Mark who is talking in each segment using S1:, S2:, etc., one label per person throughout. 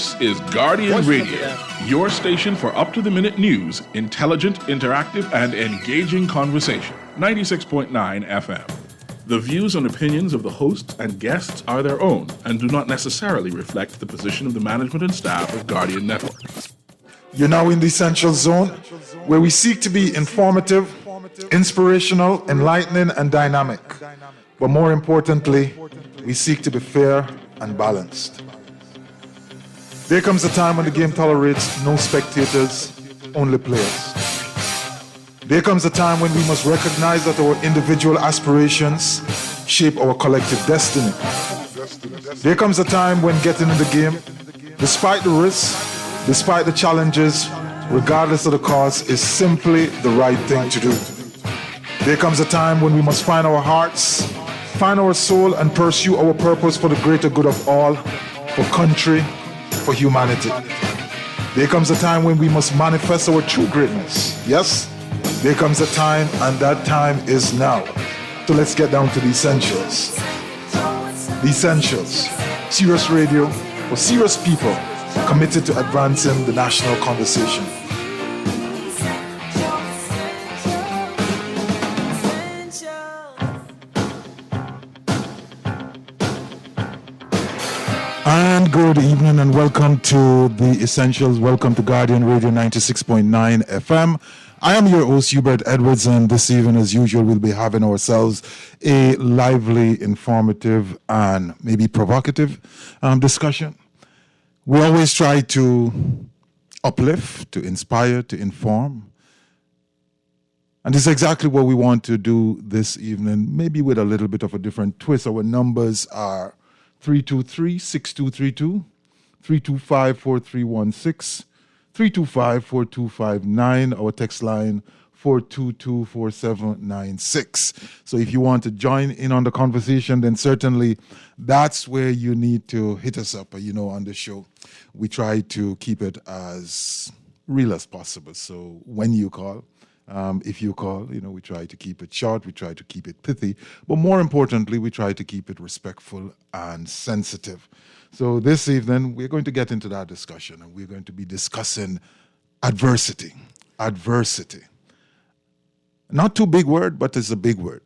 S1: This is Guardian Radio, your station for up-to-the-minute news, intelligent, interactive, and engaging conversation. 96.9 FM. The views and opinions of the hosts and guests are their own and do not necessarily reflect the position of the management and staff of Guardian Network.
S2: You're now in the Essential Zone, where we seek to be informative, inspirational, enlightening, and dynamic. But more importantly, we seek to be fair and balanced. There comes a time when the game tolerates no spectators, only players. There comes a time when we must recognize that our individual aspirations shape our collective destiny. There comes a time when getting in the game, despite the risks, despite the challenges, regardless of the cost, is simply the right thing to do. There comes a time when we must find our hearts, find our soul, and pursue our purpose for the greater good of all, for country, for humanity. There comes a time when we must manifest our true greatness. Yes, there comes a time, and that time is now. So let's get down to the essentials. The essentials. Serious radio for serious people committed to advancing the national conversation. And good evening and welcome to the Essentials. Welcome to Guardian Radio 96.9 FM. I am your host, Hubert Edwards, and this evening, as usual, we'll be having ourselves a lively, informative, and maybe provocative discussion. We always try to uplift, to inspire, to inform. And this is exactly what we want to do this evening, maybe with a little bit of a different twist. Our numbers are 323-6232, 325-4316, 325-4259, our text line 422-4796. So if you want to join in on the conversation, then certainly that's where you need to hit us up. On the show, we try to keep it as real as possible. So when you call, if you call, we try to keep it short, we try to keep it pithy, but more importantly, we try to keep it respectful and sensitive. So this evening, we're going to get into that discussion, and we're going to be discussing adversity. Adversity. Not too big word, but it's a big word.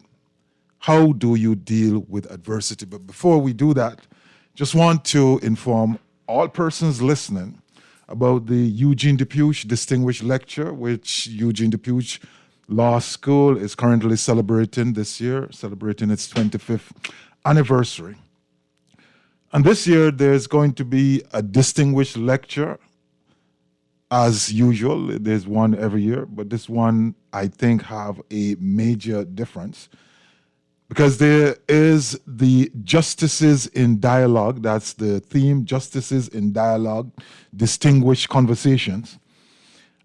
S2: How do you deal with adversity? But before we do that, just want to inform all persons listening about the Eugene Depuch Distinguished Lecture, which Eugene Depuch Law School is currently celebrating this year, celebrating its 25th anniversary. And this year, there's going to be a distinguished lecture. As usual, there's one every year, but this one, I think, have a major difference because there is the Justices in Dialogue. That's the theme, Justices in Dialogue, Distinguished Conversations.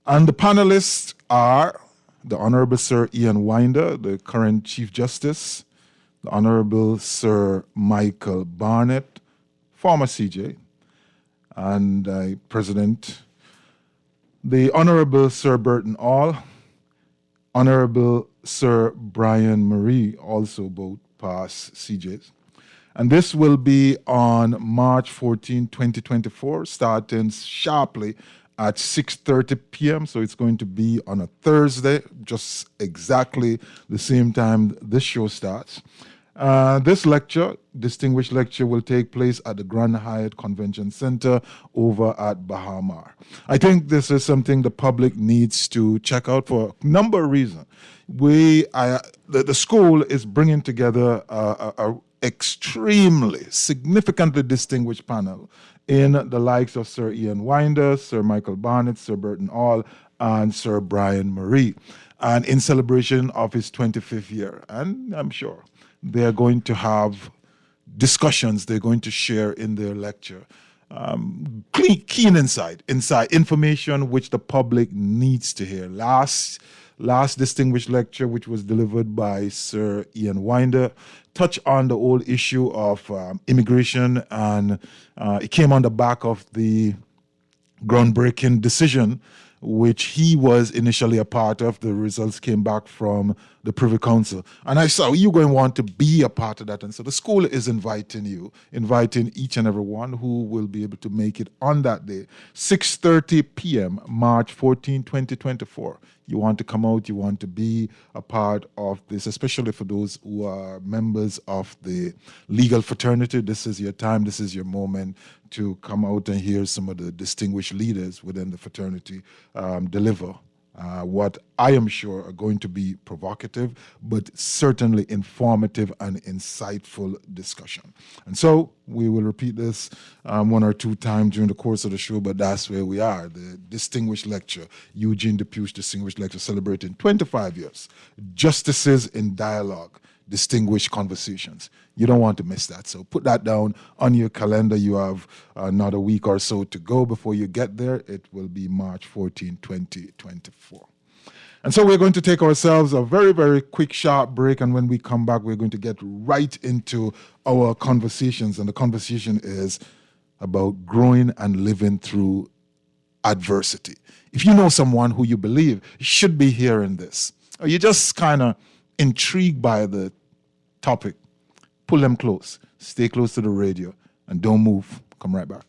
S2: And the panelists are the Honorable Sir Ian Winder, the current Chief Justice, the Honorable Sir Michael Barnett, former CJ, and President, the Honorable Sir Burton All, Honorable Sir Brian Marie, also both past CJs. And this will be on March 14, 2024, starting sharply at 6:30 p.m. So it's going to be on a Thursday, just exactly the same time this show starts. This lecture, distinguished lecture, will take place at the Grand Hyatt Convention Center over at Bahamar. I think this is something the public needs to check out for a number of reasons. The school is bringing together a extremely, significantly distinguished panel in the likes of Sir Ian Winder, Sir Michael Barnett, Sir Burton All, and Sir Brian Marie, and in celebration of his 25th year. And I'm sure they're going to have discussions they're going to share in their lecture. Keen insight, information which the public needs to hear. Last distinguished lecture, which was delivered by Sir Ian Winder, touched on the whole issue of immigration, and it came on the back of the groundbreaking decision which he was initially a part of. The results came back from the Privy Council. And I saw you going to want to be a part of that. And so the school is inviting each and every one who will be able to make it on that day, 6:30 p.m., March 14, 2024. You want to come out, you want to be a part of this, especially for those who are members of the legal fraternity. This is your time, this is your moment to come out and hear some of the distinguished leaders within the fraternity deliver what I am sure are going to be provocative, but certainly informative and insightful discussion. And so we will repeat this one or two times during the course of the show, but that's where we are. The distinguished lecture, Eugene Depue's distinguished lecture, celebrating 25 years. Justices in Dialogue, distinguished conversations. You don't want to miss that. So put that down on your calendar. You have another week or so to go before you get there. It will be March 14, 2024. And so we're going to take ourselves a very, very quick, sharp break. And when we come back, we're going to get right into our conversations. And the conversation is about growing and living through adversity. If you know someone who you believe should be hearing this, or you're just kind of intrigued by the topic, pull them close, stay close to the radio, and don't move. Come right back.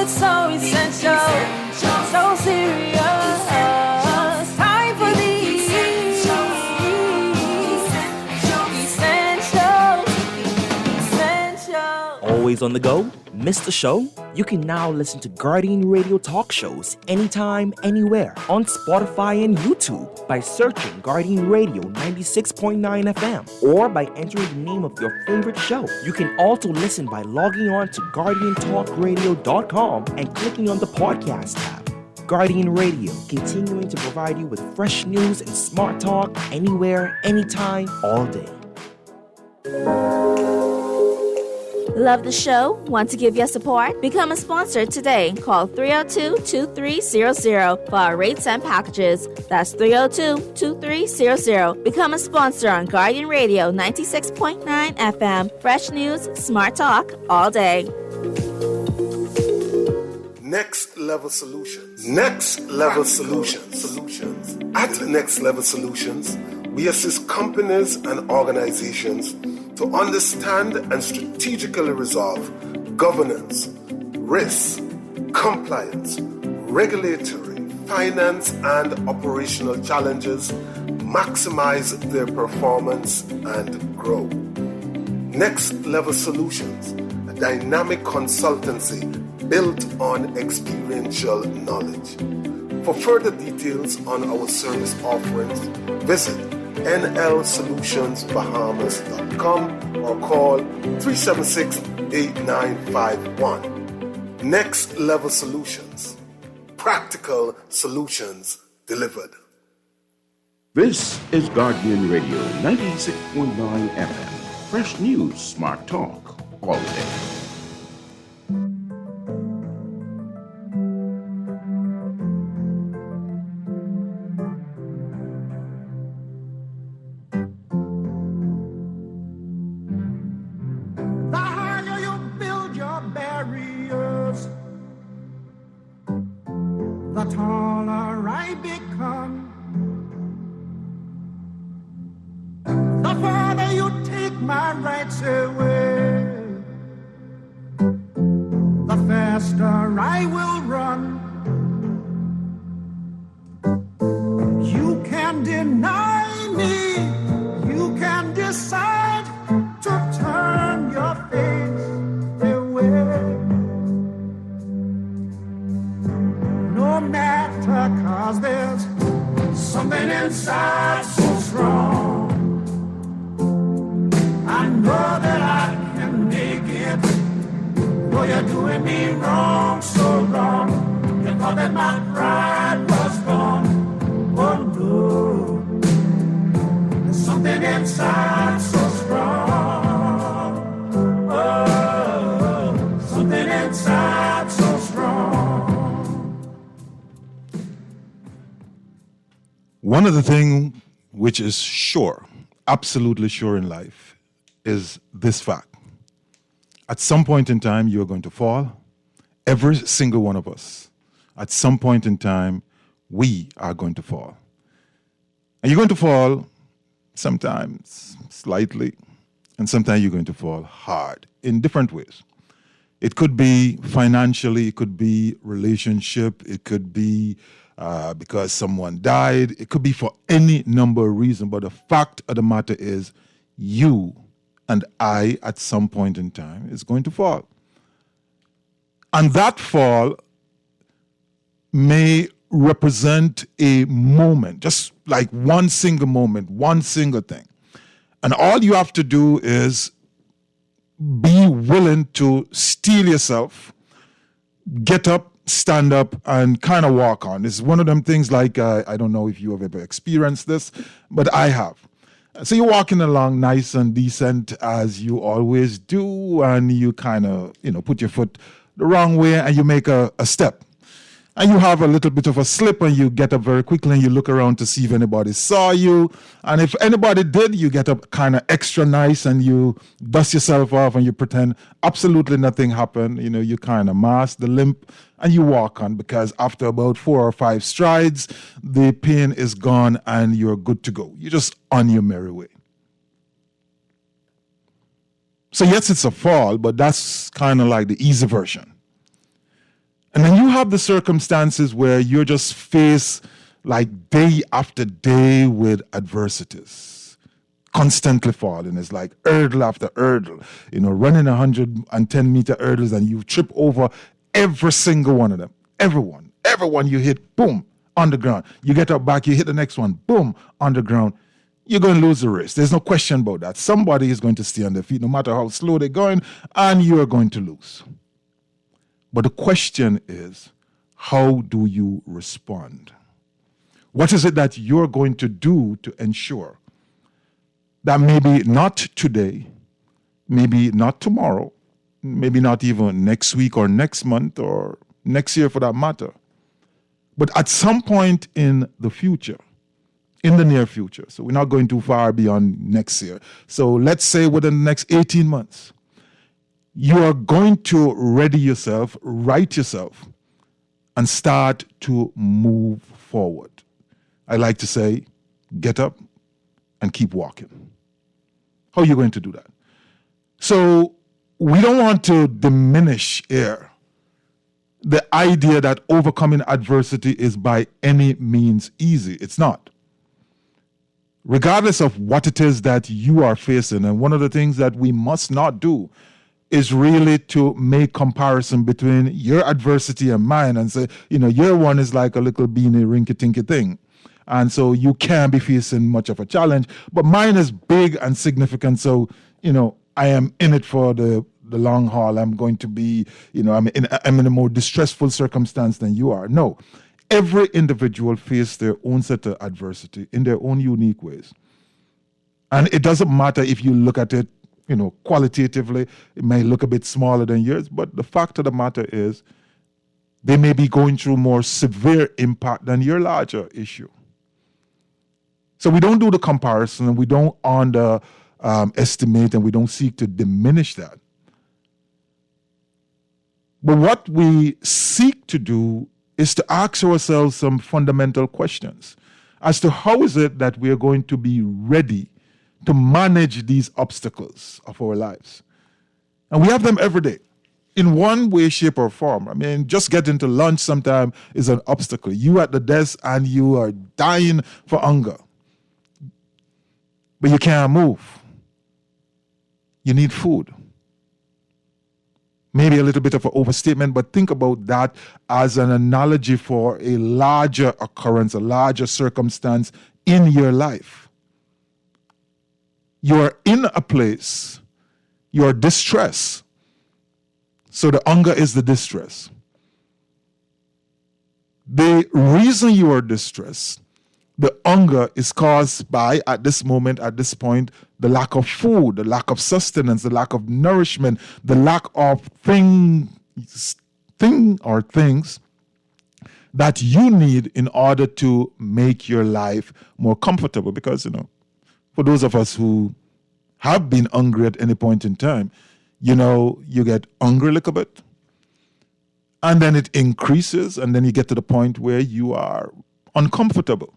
S3: So essential, so serious. Time for the essential.
S4: Always on the go? Missed the show? You can now listen to Guardian Radio talk shows anytime, anywhere on Spotify and YouTube by searching Guardian Radio 96.9 FM or by entering the name of your favorite show. You can also listen by logging on to GuardianTalkRadio.com and clicking on the podcast tab. Guardian Radio, continuing to provide you with fresh news and smart talk anywhere, anytime, all day.
S3: Love the show? Want to give your support? Become a sponsor today. Call 302-2300 for our rates and packages. That's 302-2300. Become a sponsor on Guardian Radio 96.9 FM. Fresh news, smart talk, all day.
S5: Next Level Solutions. Next Level Solutions. At Next Level Solutions, we assist companies and organizations to understand and strategically resolve governance, risk, compliance, regulatory, finance, and operational challenges, maximize their performance, and grow. Next Level Solutions, a dynamic consultancy built on experiential knowledge. For further details on our service offerings, visit nlsolutionsbahamas.com or call 376-8951. Next Level Solutions. Practical solutions delivered.
S6: This is Guardian Radio 96.9 FM. Fresh news, smart talk, all day.
S7: The taller I become, the farther you take my rights away, the faster I will run. You can deny me, you can decide to turn your face away. No matter, 'cause there's something inside so strong. I know that I can make it. Though you're doing me wrong, so wrong. You thought that my pride was gone. Oh no, there's something inside so strong. Oh, something inside so strong.
S2: One of the things which is sure, absolutely sure in life, is this fact. At some point in time, you're going to fall. Every single one of us. At some point in time, we are going to fall. And you're going to fall sometimes slightly, and sometimes you're going to fall hard in different ways. It could be financially, it could be relationship, it could be because someone died, it could be for any number of reasons, but the fact of the matter is you and I at some point in time is going to fall. And that fall may represent a moment, just like one single moment, one single thing. And all you have to do is be willing to steel yourself, get up, stand up, and kind of walk on. It's one of them things like, I don't know if you have ever experienced this, but I have. So you're walking along nice and decent as you always do, and you kind of, put your foot the wrong way and you make a step. And you have a little bit of a slip and you get up very quickly and you look around to see if anybody saw you. And if anybody did, you get up kind of extra nice and you dust yourself off and you pretend absolutely nothing happened. You kind of mask the limp and you walk on, because after about 4 or 5 strides, the pain is gone and you're good to go. You're just on your merry way. So yes, it's a fall, but that's kind of like the easy version. And then you have the circumstances where you're just faced like day after day with adversities, constantly falling. It's like hurdle after hurdle, running 110-meter hurdles and you trip over every single one of them. Everyone you hit, boom, on the ground. You get up back, you hit the next one, boom, on the ground. You're going to lose the race. There's no question about that. Somebody is going to stay on their feet no matter how slow they're going, and you're going to lose. But the question is, how do you respond? What is it that you're going to do to ensure that maybe not today, maybe not tomorrow, maybe not even next week or next month or next year for that matter, but at some point in the future, in the near future, so we're not going too far beyond next year. So let's say within the next 18 months, you are going to ready yourself, right yourself, and start to move forward. I like to say, get up and keep walking. How are you going to do that? So we don't want to diminish here the idea that overcoming adversity is by any means easy. It's not. Regardless of what it is that you are facing, and one of the things that we must not do is really to make comparison between your adversity and mine and say, your one is like a little beanie rinky-tinky thing. And so you can't be facing much of a challenge, but mine is big and significant. So, I am in it for the long haul. I'm going to be, I'm in a more distressful circumstance than you are. No, every individual faces their own set of adversity in their own unique ways. And it doesn't matter if you look at it, qualitatively, it may look a bit smaller than yours, but the fact of the matter is they may be going through more severe impact than your larger issue. So we don't do the comparison, and we don't underestimate, and we don't seek to diminish that. But what we seek to do is to ask ourselves some fundamental questions as to how is it that we are going to be ready to manage these obstacles of our lives. And we have them every day in one way, shape, or form. I mean, just getting to lunch sometimes is an obstacle. You at the desk and you are dying for hunger, but you can't move. You need food. Maybe a little bit of an overstatement, but think about that as an analogy for a larger occurrence, a larger circumstance in your life. You're in a place, you're distressed. So the hunger is the distress. The reason you are distressed, the hunger is caused by, at this moment, at this point, the lack of food, the lack of sustenance, the lack of nourishment, the lack of things that you need in order to make your life more comfortable. Because, for those of us who have been hungry at any point in time, you get hungry a little bit, and then it increases, and then you get to the point where you are uncomfortable.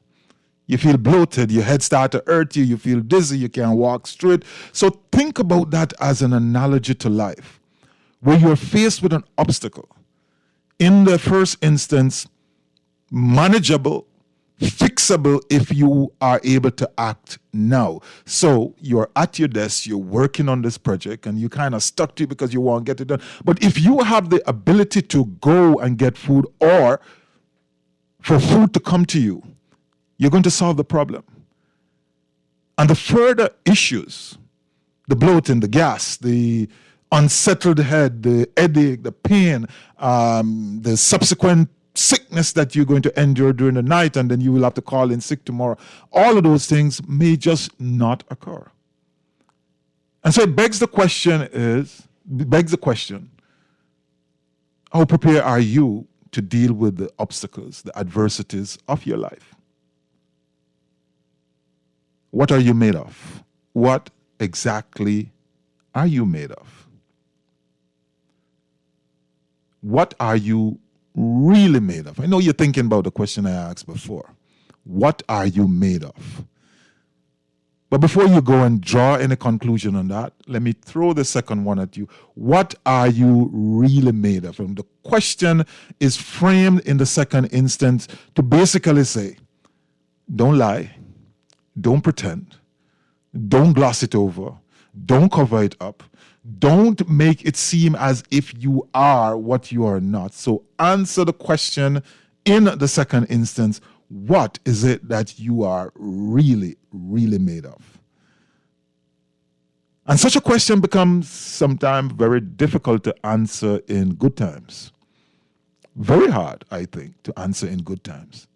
S2: You feel bloated, your head starts to hurt you, you feel dizzy, you can't walk straight. So think about that as an analogy to life, where you're faced with an obstacle. In the first instance, manageable, fixable if you are able to act now. So you're at your desk, you're working on this project, and you kind of stuck to it because you won't get it done. But if you have the ability to go and get food, or for food to come to you, you're going to solve the problem. And the further issues, the bloating, the gas, the unsettled head, the headache, the pain, the subsequent sickness that you're going to endure during the night, and then you will have to call in sick tomorrow. All of those things may just not occur. And so it begs the question, how prepared are you to deal with the obstacles, the adversities of your life? What are you made of? What exactly are you made of? What are you really made of? I know you're thinking about the question I asked before. What are you made of? But before you go and draw any conclusion on that, let me throw the second one at you. What are you really made of? And the question is framed in the second instance to basically say, don't lie, don't pretend, don't gloss it over, don't cover it up, don't make it seem as if you are what you are not. So answer the question in the second instance, what is it that you are really, really made of? And such a question becomes sometimes very difficult to answer in good times. Very hard, I think, to answer in good times.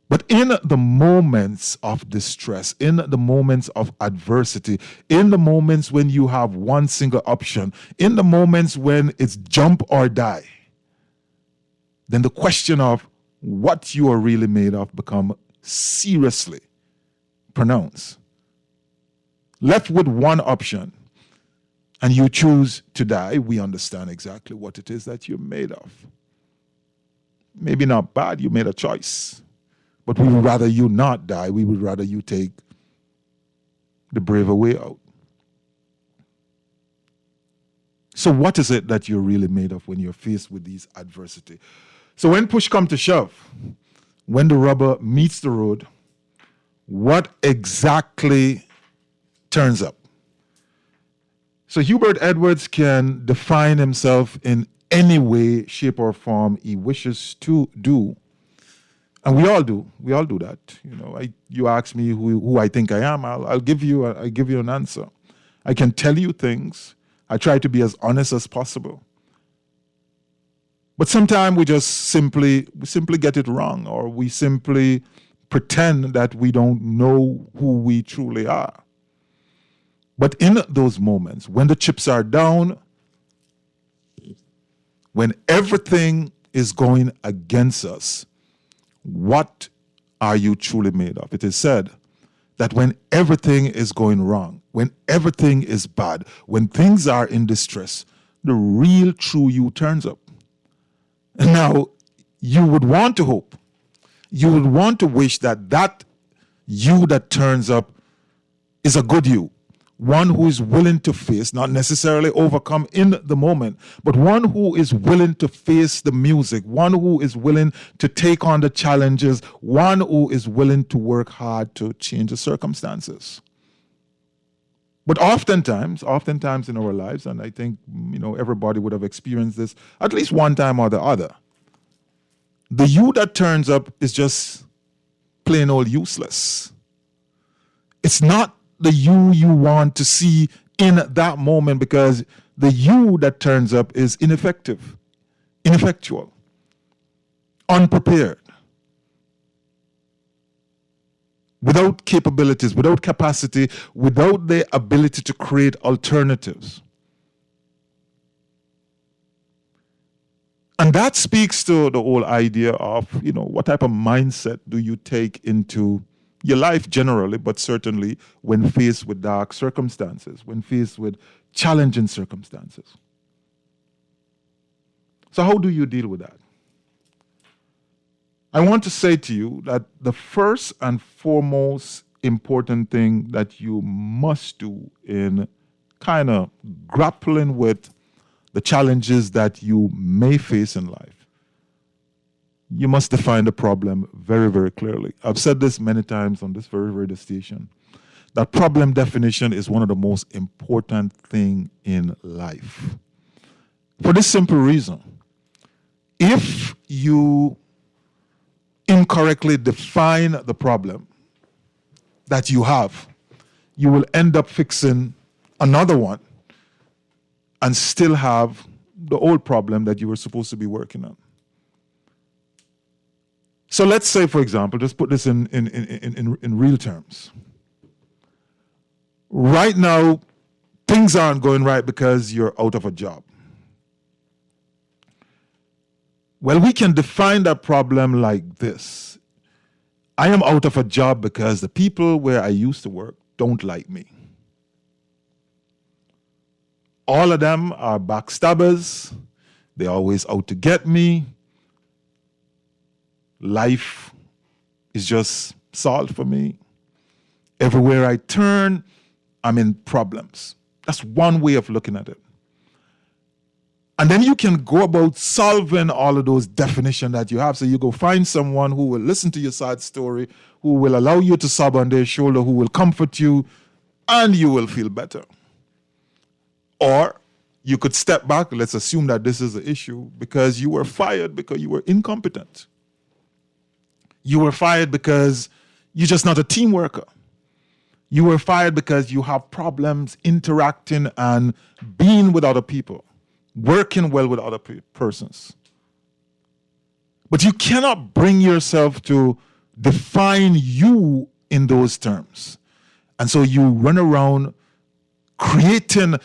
S2: But in the moments of distress, in the moments of adversity, in the moments when you have one single option, in the moments when it's jump or die, then the question of what you are really made of become seriously pronounced. Left with one option, and you choose to die, we understand exactly what it is that you're made of. Maybe not bad, you made a choice. But we would rather you not die. We would rather you take the braver way out. So what is it that you're really made of when you're faced with these adversity? So when push comes to shove, when the rubber meets the road, what exactly turns up? So Hubert Edwards can define himself in any way, shape, or form he wishes to do. And we all do. We all do that. You ask me who I think I am, I'll give you an answer. I can tell you things. I try to be as honest as possible. But sometimes we just simply get it wrong, or we simply pretend that we don't know who we truly are. But in those moments, when the chips are down, when everything is going against us, what are you truly made of? It is said that when everything is going wrong, when everything is bad, when things are in distress, the real true you turns up. And now, you would want to hope, you would want to wish that you that turns up is a good you. One who is willing to face, not necessarily overcome in the moment, but one who is willing to face the music, one who is willing to take on the challenges, one who is willing to work hard to change the circumstances. But oftentimes in our lives, and I think everybody would have experienced this at least one time or the other, the you that turns up is just plain old useless. It's not the you want to see in that moment, because the you that turns up is ineffective, ineffectual, unprepared, without capabilities, without capacity, without the ability to create alternatives. And that speaks to the whole idea of, what type of mindset do you take into your life generally, but certainly when faced with dark circumstances, when faced with challenging circumstances. So how do you deal with that? I want to say to you that the first and foremost important thing that you must do in kind of grappling with the challenges that you may face in life, you must define the problem very, very clearly. I've said this many times on this very radio station, that problem definition is one of the most important things in life. For this simple reason, if you incorrectly define the problem that you have, you will end up fixing another one and still have the old problem that you were supposed to be working on. So let's say, for example, just put this in real terms. Right now, things aren't going right because you're out of a job. Well, we can define that problem like this. I am out of a job because the people where I used to work don't like me. All of them are backstabbers. They're always out to get me. Life is just salt for me. Everywhere I turn, I'm in problems. That's one way of looking at it. And then you can go about solving all of those definitions that you have. So you go find someone who will listen to your sad story, who will allow you to sob on their shoulder, who will comfort you, and you will feel better. Or you could step back, let's assume that this is the issue, because you were fired because you were incompetent. You were fired because you're just not a team worker. You were fired because you have problems interacting and being with other people, working well with other persons. But you cannot bring yourself to define you in those terms. And so you run around creating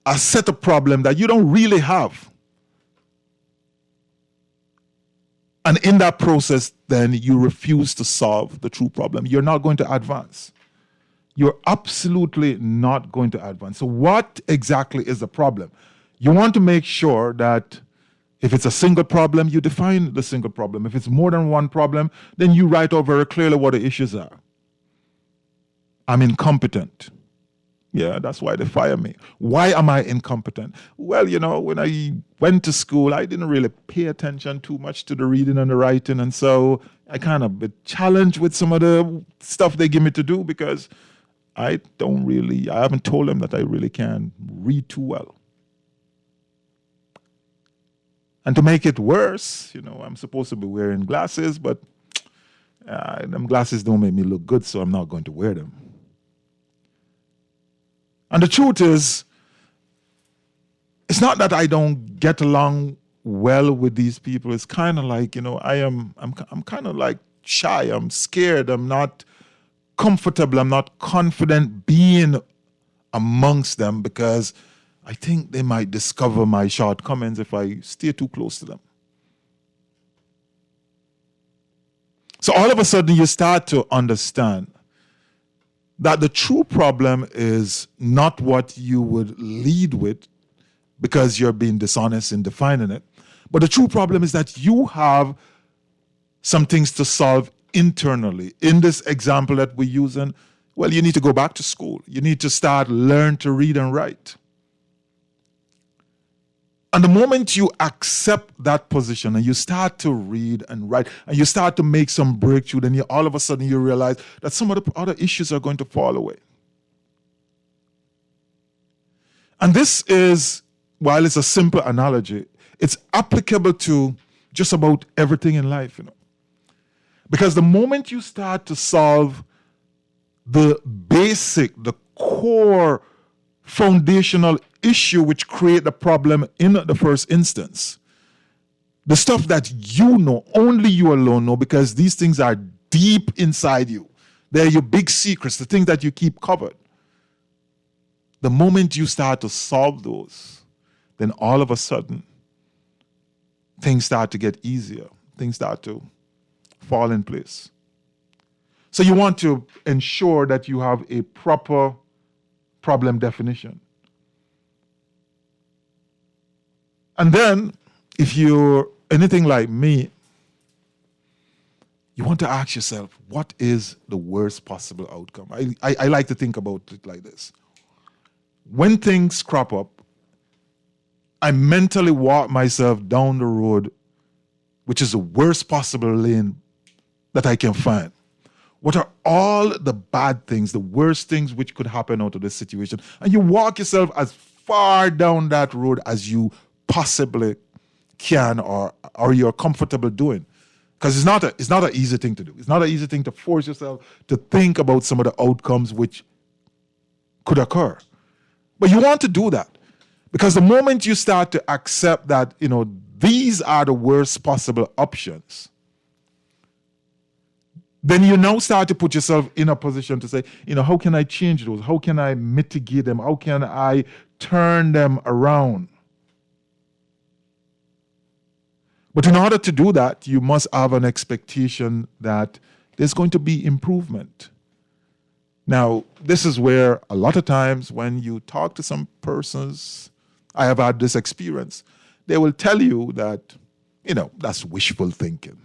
S2: a set of problems that you don't really have. And in that process, then you refuse to solve the true problem. You're not going to advance. You're absolutely not going to advance. So what exactly is the problem? You want to make sure that if it's a single problem, you define the single problem. If it's more than one problem, then you write out very clearly what the issues are. I'm incompetent. Yeah, that's why they fire me. Why am I incompetent? Well, when I went to school, I didn't really pay attention too much to the reading and the writing. And so I kind of been challenged with some of the stuff they give me to do because I haven't told them that I really can read too well. And to make it worse, I'm supposed to be wearing glasses, but them glasses don't make me look good, so I'm not going to wear them. And the truth is, it's not that I don't get along well with these people. It's kind of like, I'm kind of like shy. I'm scared. I'm not comfortable. I'm not confident being amongst them because I think they might discover my shortcomings if I stay too close to them. So all of a sudden you start to understand that the true problem is not what you would lead with because you're being dishonest in defining it, but the true problem is that you have some things to solve internally. In this example that we're using, well, you need to go back to school. You need to learn to read and write. And the moment you accept that position and you start to read and write and you start to make some breakthrough, then all of a sudden you realize that some of the other issues are going to fall away. And this is, while it's a simple analogy, it's applicable to just about everything in life, Because the moment you start to solve the core foundational issue which create the problem in the first instance, the stuff that only you alone know, because these things are deep inside you. They're your big secrets, the things that you keep covered. The moment you start to solve those, then all of a sudden, things start to get easier. Things start to fall in place. So you want to ensure that you have a proper problem definition. And then, if you're anything like me, you want to ask yourself, what is the worst possible outcome? I like to think about it like this. When things crop up, I mentally walk myself down the road, which is the worst possible lane that I can find. What are all the bad things, the worst things which could happen out of this situation? And you walk yourself as far down that road as you possibly can or you're comfortable doing. Because it's not an easy thing to do. It's not an easy thing to force yourself to think about some of the outcomes which could occur. But you want to do that. Because the moment you start to accept that, these are the worst possible options, then you now start to put yourself in a position to say, how can I change those? How can I mitigate them? How can I turn them around? But in order to do that, you must have an expectation that there's going to be improvement. Now, this is where a lot of times when you talk to some persons, I have had this experience, they will tell you that, that's wishful thinking.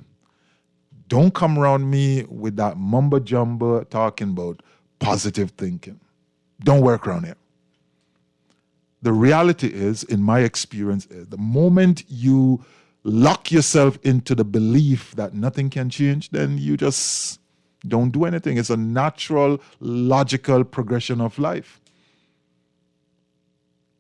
S2: Don't come around me with that mumbo jumbo talking about positive thinking. Don't work around here. The reality is, in my experience, the moment you lock yourself into the belief that nothing can change, then you just don't do anything. It's a natural, logical progression of life.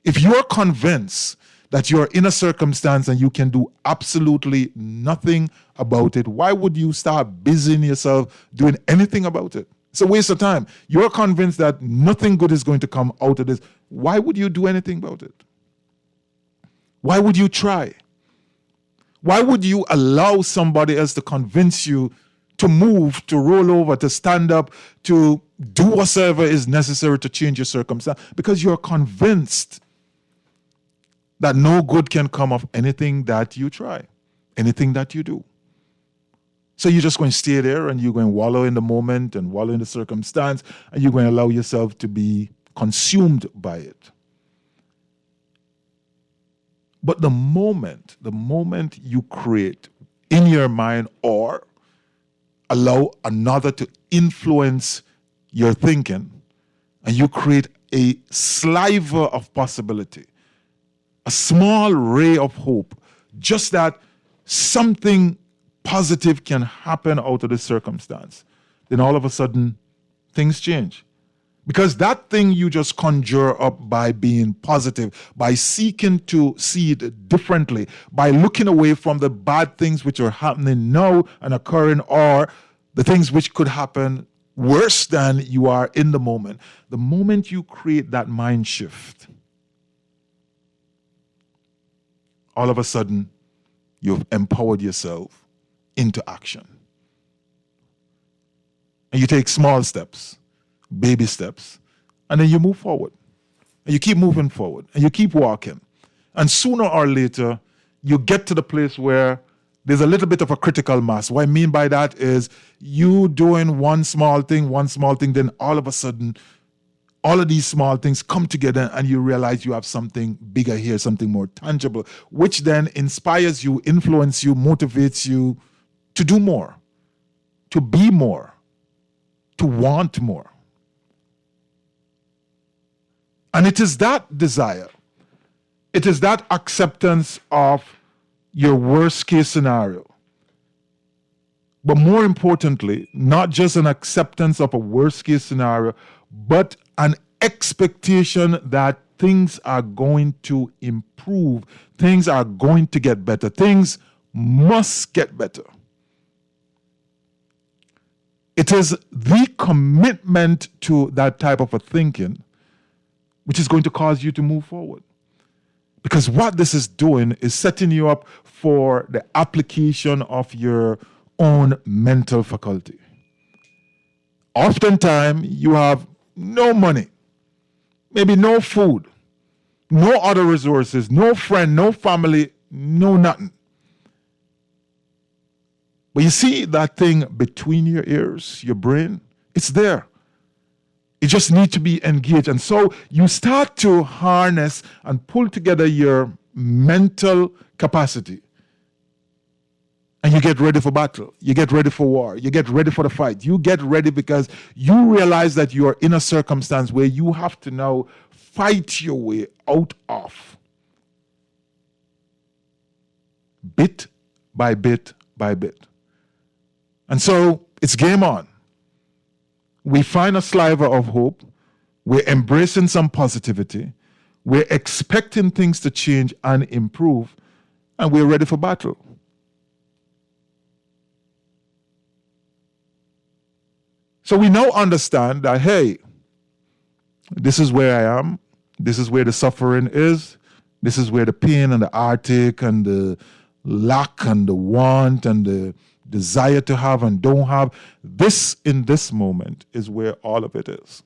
S2: If you're convinced that you're in a circumstance and you can do absolutely nothing about it, why would you start busying yourself doing anything about it? It's a waste of time. You're convinced that nothing good is going to come out of this. Why would you do anything about it? Why would you try? Why would you allow somebody else to convince you to move, to roll over, to stand up, to do whatever is necessary to change your circumstance? Because you're convinced that no good can come of anything that you try, anything that you do. So you're just going to stay there and you're going to wallow in the moment and wallow in the circumstance, and you're going to allow yourself to be consumed by it. But the moment you create in your mind or allow another to influence your thinking, and you create a sliver of possibility, a small ray of hope, just that something positive can happen out of this circumstance, then all of a sudden things change. Because that thing you just conjure up by being positive, by seeking to see it differently, by looking away from the bad things which are happening now and occurring, or the things which could happen worse than you are in the moment. The moment you create that mind shift, all of a sudden you've empowered yourself into action. And you take small steps, baby steps, and then you move forward. And you keep moving forward, and you keep walking. And sooner or later, you get to the place where there's a little bit of a critical mass. What I mean by that is you doing one small thing, then all of a sudden, all of these small things come together and you realize you have something bigger here, something more tangible, which then inspires you, influences you, motivates you to do more, to be more, to want more. And it is that desire, it is that acceptance of your worst case scenario. But more importantly, not just an acceptance of a worst case scenario, but an expectation that things are going to improve, things are going to get better, things must get better. It is the commitment to that type of a thinking which is going to cause you to move forward. Because what this is doing is setting you up for the application of your own mental faculty. Oftentimes, you have no money, maybe no food, no other resources, no friend, no family, no nothing. But you see that thing between your ears, your brain, it's there. It just needs to be engaged. And so you start to harness and pull together your mental capacity. And you get ready for battle. You get ready for war. You get ready for the fight. You get ready because you realize that you are in a circumstance where you have to now fight your way out of. Bit by bit by bit. And so it's game on. We find a sliver of hope. We're embracing some positivity. We're expecting things to change and improve. And we're ready for battle. So we now understand that, hey, this is where I am. This is where the suffering is. This is where the pain and the heartache and the lack and the want and the desire to have and don't have. This, in this moment, is where all of it is.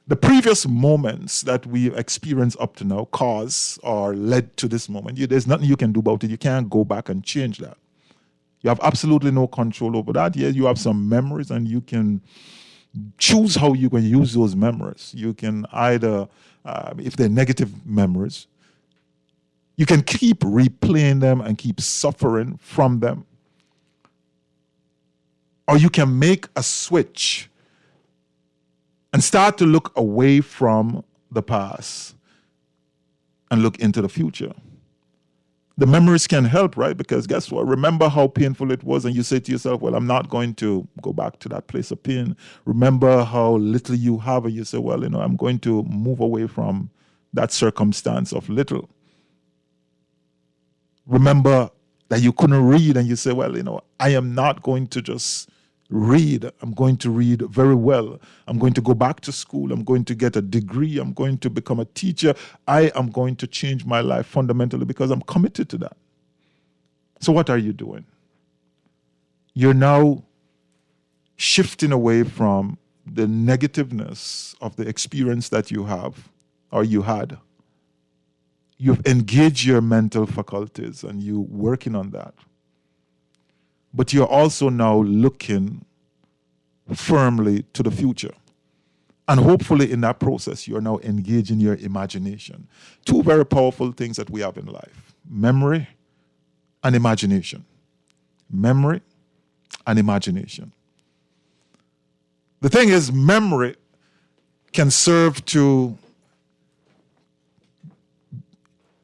S2: The previous moments that we've experienced up to now caused or led to this moment. There's nothing you can do about it. You can't go back and change that. You have absolutely no control over that. Yes, you have some memories and you can choose how you can use those memories. You can either, if they're negative memories, you can keep replaying them and keep suffering from them. Or you can make a switch and start to look away from the past and look into the future. The memories can help, right? Because guess what? Remember how painful it was, and you say to yourself, well, I'm not going to go back to that place of pain. Remember how little you have, and you say, well, I'm going to move away from that circumstance of little. Remember that you couldn't read, and you say, well, I am not going to just read. I'm going to read very well. I'm going to go back to school. I'm going to get a degree. I'm going to become a teacher. I am going to change my life fundamentally because I'm committed to that. So what are you doing? You're now shifting away from the negativeness of the experience that you have or you had. You've engaged your mental faculties and you're working on that. But you're also now looking firmly to the future. And hopefully in that process, you're now engaging your imagination. Two very powerful things that we have in life: memory and imagination. Memory and imagination. The thing is, memory can serve to,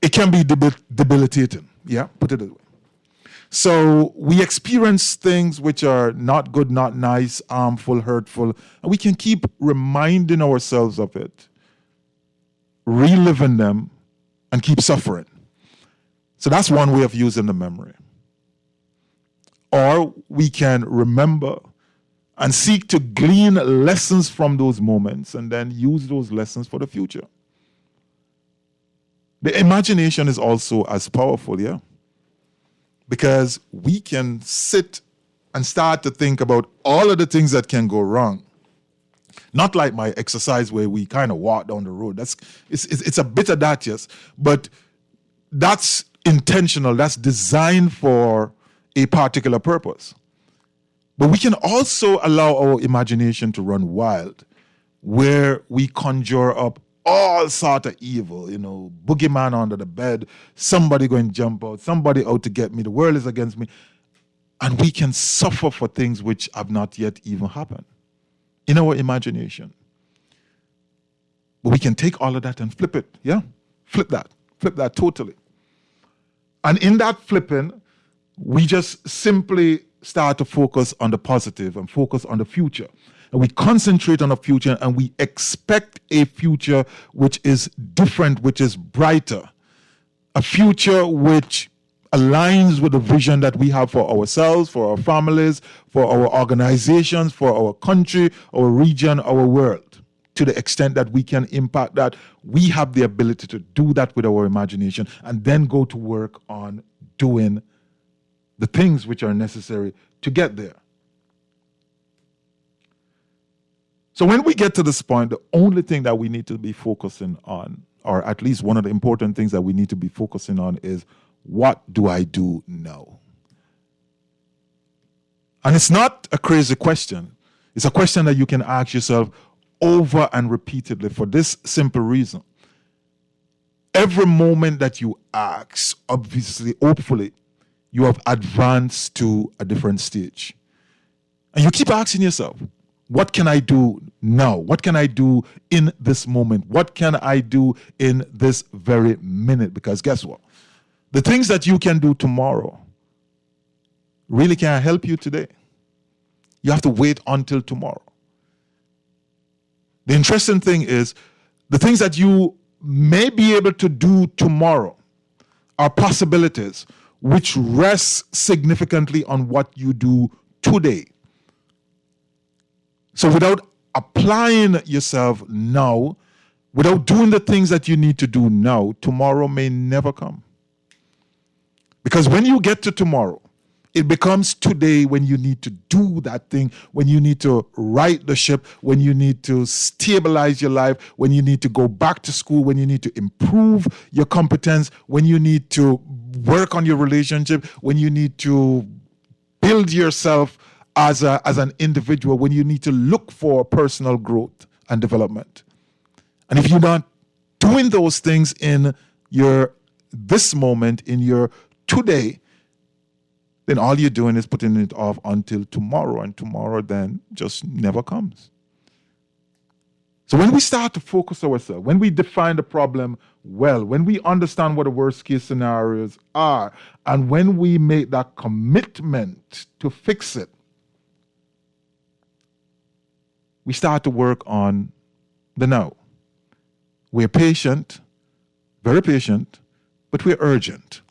S2: it can be debilitating. Yeah, put it that way. So we experience things which are not good, not nice, harmful, hurtful, and we can keep reminding ourselves of it, reliving them, and keep suffering. So that's one way of using the memory. Or we can remember and seek to glean lessons from those moments and then use those lessons for the future. The imagination is also as powerful, yeah? Because we can sit and start to think about all of the things that can go wrong. Not like my exercise where we kind of walk down the road. It's a bit of that, yes. But that's intentional. That's designed for a particular purpose. But we can also allow our imagination to run wild, where we conjure up all sort of evil, boogeyman under the bed, somebody going to jump out, somebody out to get me, the world is against me. And we can suffer for things which have not yet even happened in our imagination. But we can take all of that and flip it, yeah? Flip that totally. And in that flipping, we just simply start to focus on the positive and focus on the future. And we concentrate on the future and we expect a future which is different, which is brighter. A future which aligns with the vision that we have for ourselves, for our families, for our organizations, for our country, our region, our world. To the extent that we can impact that, we have the ability to do that with our imagination and then go to work on doing the things which are necessary to get there. So when we get to this point, the only thing that we need to be focusing on, or at least one of the important things that we need to be focusing on, is what do I do now? And it's not a crazy question. It's a question that you can ask yourself over and repeatedly for this simple reason. Every moment that you ask, obviously, hopefully, you have advanced to a different stage. And you keep asking yourself, what can I do now? What can I do in this moment? What can I do in this very minute? Because guess what? The things that you can do tomorrow really can't help you today. You have to wait until tomorrow. The interesting thing is, the things that you may be able to do tomorrow are possibilities which rest significantly on what you do today. So without applying yourself now, without doing the things that you need to do now, tomorrow may never come. Because when you get to tomorrow, it becomes today when you need to do that thing, when you need to right the ship, when you need to stabilize your life, when you need to go back to school, when you need to improve your competence, when you need to work on your relationship, when you need to build yourself as an individual, when you need to look for personal growth and development. And if you're not doing those things in your this moment, in your today, then all you're doing is putting it off until tomorrow, and tomorrow then just never comes. So when we start to focus ourselves, when we define the problem well, when we understand what the worst case scenarios are, and when we make that commitment to fix it, we start to work on the now. We're patient, very patient, but we're urgent.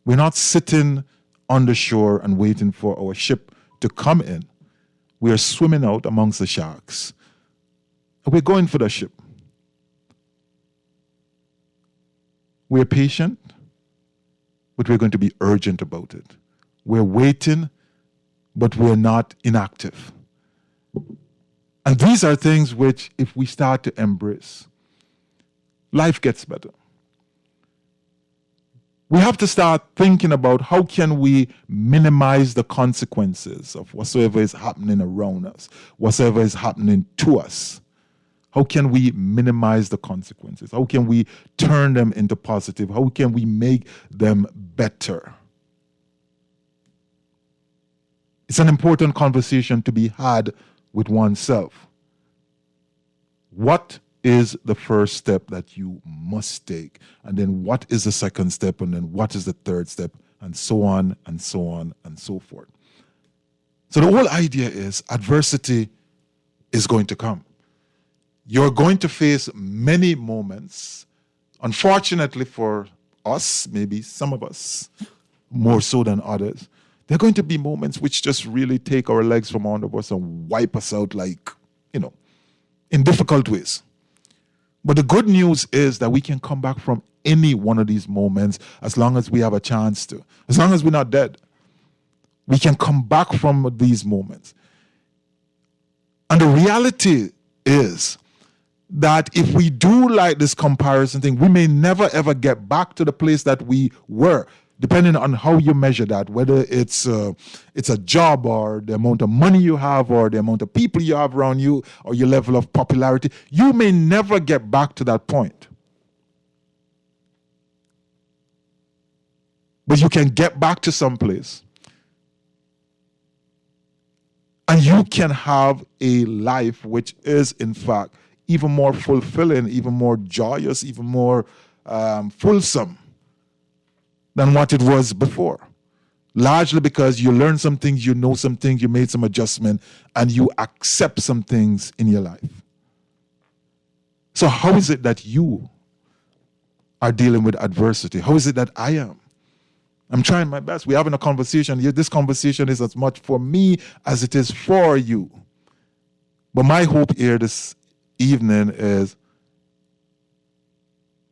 S2: We're not sitting on the shore and waiting for our ship to come in. We are swimming out amongst the sharks. And we're going for the ship. We're patient, but we're going to be urgent about it. We're waiting, but we're not inactive. And these are things which, if we start to embrace, life gets better. We have to start thinking about how can we minimize the consequences of whatsoever is happening around us, whatsoever is happening to us. How can we minimize the consequences? How can we turn them into positive? How can we make them better? It's an important conversation to be had with oneself. What is the first step that you must take? And then what is the second step? And then what is the third step? And so on and so on and so forth. So the whole idea is adversity is going to come. You're going to face many moments. Unfortunately for us, maybe some of us, more so than others, there are going to be moments which just really take our legs from under us and wipe us out like, in difficult ways. But the good news is that we can come back from any one of these moments as long as we have a chance to. As long as we're not dead, we can come back from these moments. And the reality is that if we do like this comparison thing, we may never ever get back to the place that we were, depending on how you measure that, whether it's a job or the amount of money you have or the amount of people you have around you or your level of popularity. You may never get back to that point. But you can get back to some place. And you can have a life which is, in fact, even more fulfilling, even more joyous, even more fulsome than what it was before. Largely because you learned some things, you know some things, you made some adjustment, and you accept some things in your life. So how is it that you are dealing with adversity? How is it that I am? I'm trying my best. We're having a conversation. This conversation is as much for me as it is for you. But my hope here this evening is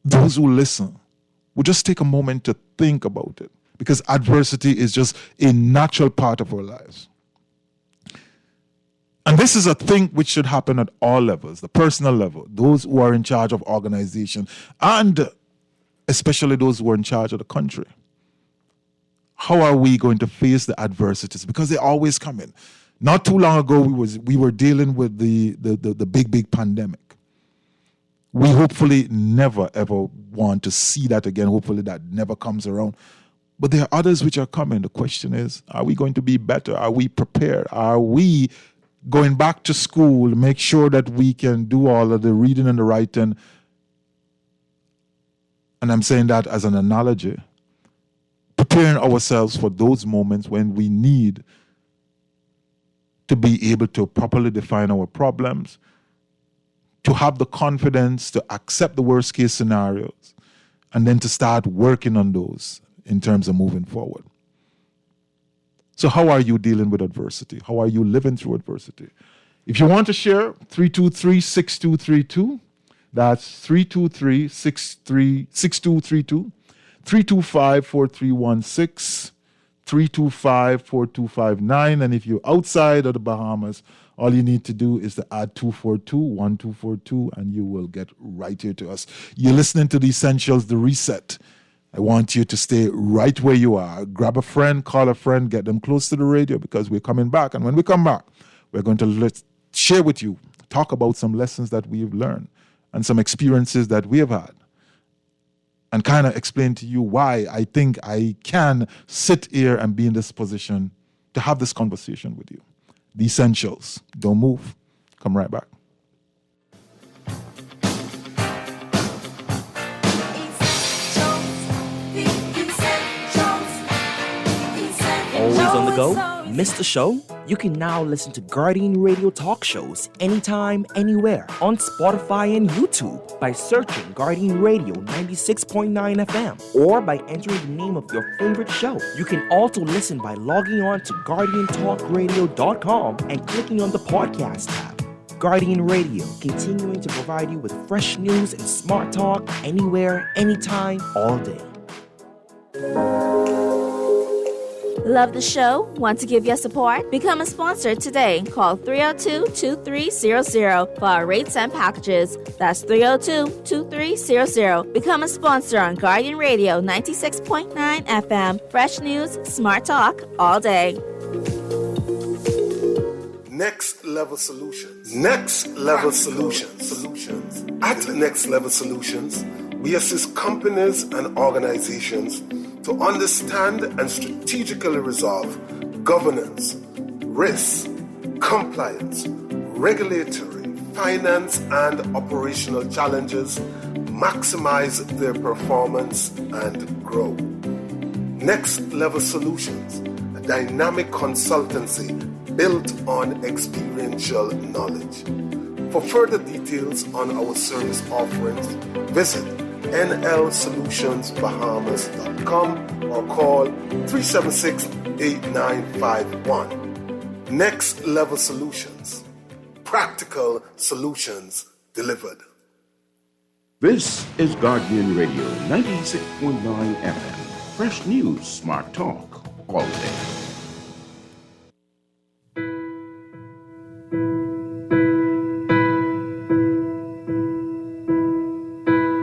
S2: those who listen will just take a moment to think about it, because adversity is just a natural part of our lives. And this is a thing which should happen at all levels, the personal level, those who are in charge of organization, and especially those who are in charge of the country. How are we going to face the adversities? Because they're always coming. Not too long ago, we were dealing with the big pandemic. We hopefully never, ever want to see that again. Hopefully that never comes around. But there are others which are coming. The question is, are we going to be better? Are we prepared? Are we going back to school, make sure that we can do all of the reading and the writing? And I'm saying that as an analogy. Preparing ourselves for those moments when we need to be able to properly define our problems, to have the confidence to accept the worst case scenarios, and then to start working on those in terms of moving forward. So how are you dealing with adversity? How are you living through adversity? If you want to share, 323-6232. That's 323-6232. 325-4316, 325-4259. And if you're outside of the Bahamas, all you need to do is to add 242-1242, and you will get right here to us. You're listening to The Essentials, The Reset. I want you to stay right where you are. Grab a friend, call a friend, get them close to the radio, because we're coming back. And when we come back, we're going to share with you, talk about some lessons that we've learned and some experiences that we have had, and kind of explain to you why I think I can sit here and be in this position to have this conversation with you. The Essentials. Don't move. Come right back.
S4: Always on the go? Missed the show? You can now listen to Guardian Radio talk shows anytime, anywhere on Spotify and YouTube by searching Guardian Radio 96.9 FM or by entering the name of your favorite show. You can also listen by logging on to GuardianTalkRadio.com and clicking on the podcast tab. Guardian Radio, continuing to provide you with fresh news and smart talk anywhere, anytime, all day.
S3: Love the show? Want to give your support? Become a sponsor today. Call 302-2300 for our rates and packages. That's 302-2300. Become a sponsor on Guardian Radio 96.9 FM. Fresh news, smart talk, all day.
S5: Next Level Solutions. Next Level Solutions. At Next Level Solutions, we assist companies and organizations to understand and strategically resolve governance, risk, compliance, regulatory, finance, and operational challenges, maximize their performance, and grow. Next Level Solutions, a dynamic consultancy built on experiential knowledge. For further details on our service offerings, visit nlsolutionsbahamas.com or call 376-8951. Next Level Solutions. Practical solutions delivered.
S6: This is Guardian Radio 96.9 FM. Fresh news, smart talk, all day.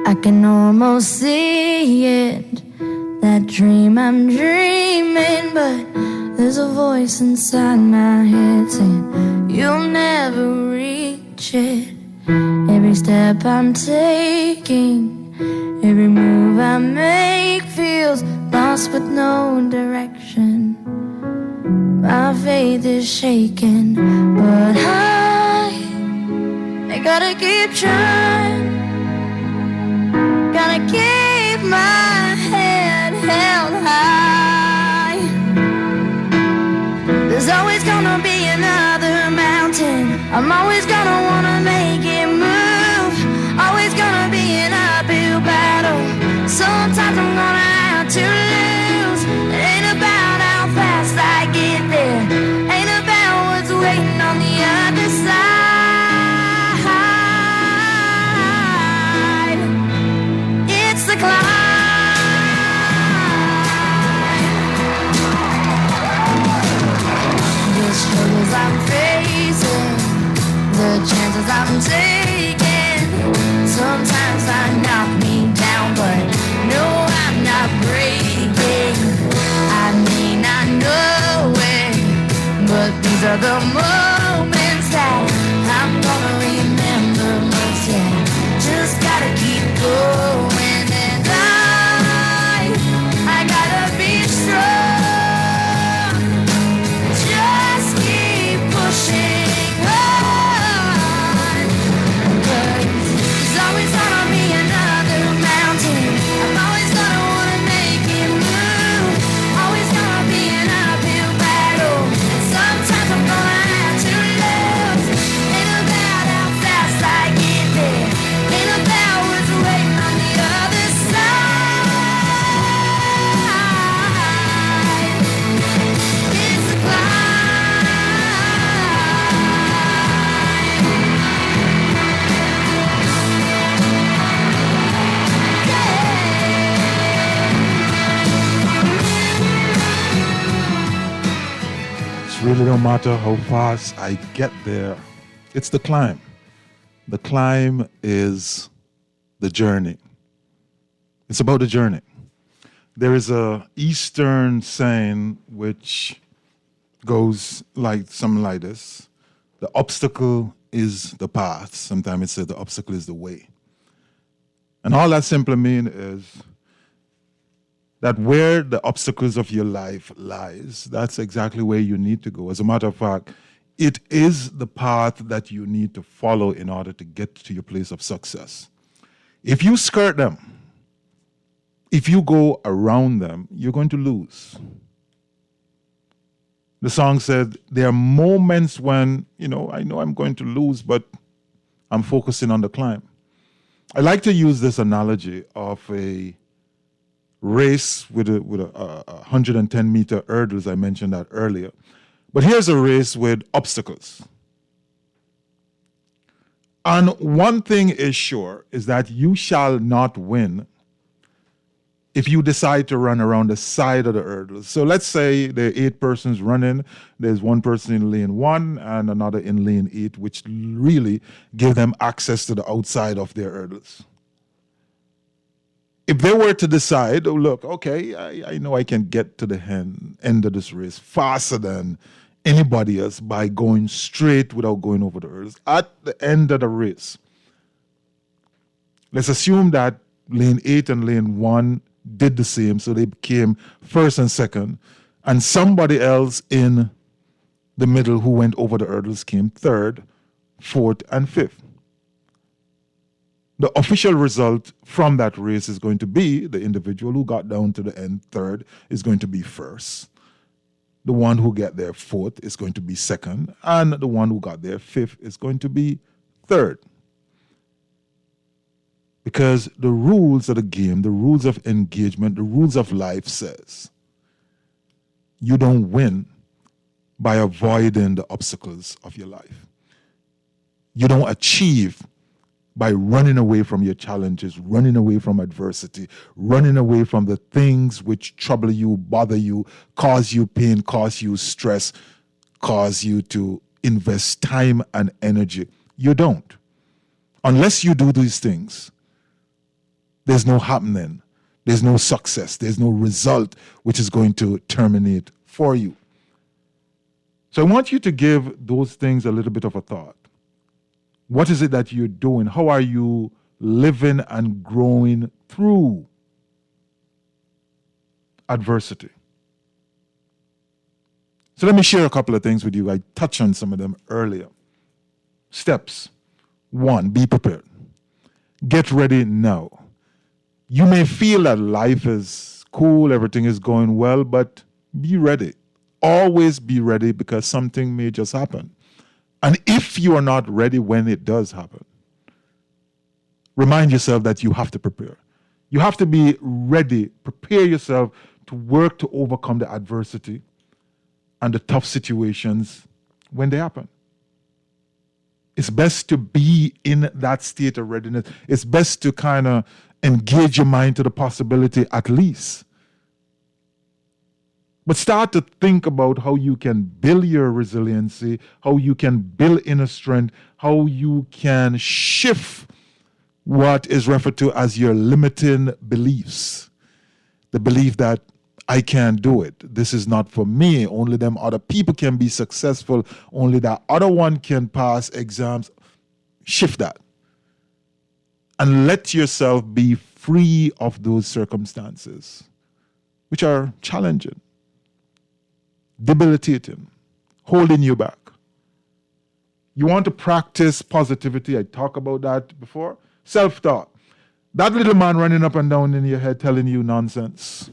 S8: I can almost see it, that dream I'm dreaming, but there's a voice inside my head saying you'll never reach it. Every step I'm taking, every move I make feels lost with no direction. My faith is shaken, but I gotta keep trying. Gotta keep my head held high. There's always gonna be another mountain. I'm always gonna wanna make it move. Always gonna be an uphill battle. Sometimes I'm gonna have to lose. It ain't about how fast I get there. Ain't about what's waiting on the other side. The climb. The struggles I'm facing, the chances I'm taking, sometimes I knock me down, but no, I'm not breaking. I These are the moments that I'm gonna remember most. Yeah, just gotta keep going, and I gotta be strong. Just keep pushing on. But there's always gonna be another mountain. I'm always gonna wanna make it move. Always gonna be an uphill battle. And sometimes I'm gonna have to lose. Ain't about how fast I get there. Ain't about what's waiting on the other side. It's a climb.
S2: It really don't matter how fast I get there. It's the climb. The climb is the journey. It's about the journey. There is a Eastern saying which goes like something like this. The obstacle is the path. Sometimes it says the obstacle is the way. And all that simply means is that where the obstacles of your life lies, that's exactly where you need to go. As a matter of fact, it is the path that you need to follow in order to get to your place of success. If you skirt them, if you go around them, you're going to lose. The song said, there are moments when, I know I'm going to lose, but I'm focusing on the climb. I like to use this analogy of a race with a 110-meter hurdles. I mentioned that earlier. But here's a race with obstacles. And one thing is sure, is that you shall not win if you decide to run around the side of the hurdles. So let's say there are 8 persons running. There's one person in lane 1 and another in lane 8, which really give them access to the outside of their hurdles. If they were to decide, oh, look, okay, I know I can get to the end of this race faster than anybody else by going straight without going over the hurdles. At the end of the race, let's assume that lane 8 and lane 1 did the same, so they became first and second, and somebody else in the middle who went over the hurdles came third, fourth, and fifth. The official result from that race is going to be the individual who got down to the end third is going to be first. The one who got there fourth is going to be second, and the one who got there fifth is going to be third. Because the rules of the game, the rules of engagement, the rules of life says you don't win by avoiding the obstacles of your life. You don't achieve by running away from your challenges, running away from adversity, running away from the things which trouble you, bother you, cause you pain, cause you stress, cause you to invest time and energy. You don't. Unless you do these things, there's no happening, there's no success, there's no result which is going to terminate for you. So I want you to give those things a little bit of a thought. What is it that you're doing? How are you living and growing through adversity? So let me share a couple of things with you. I touched on some of them earlier. Steps. 1, be prepared. Get ready now. You may feel that life is cool, everything is going well, but be ready. Always be ready, because something may just happen. And if you are not ready when it does happen, remind yourself that you have to prepare. You have to be ready, prepare yourself to work to overcome the adversity and the tough situations when they happen. It's best to be in that state of readiness. It's best to kind of engage your mind to the possibility at least. But start to think about how you can build your resiliency, how you can build inner strength, how you can shift what is referred to as your limiting beliefs. The belief that I can't do it. This is not for me. Only them other people can be successful. Only that other one can pass exams. Shift that. And let yourself be free of those circumstances, which are challenging, debilitating, holding you back. You want to practice positivity. I talked about that before. Self-talk. That little man running up and down in your head telling you nonsense,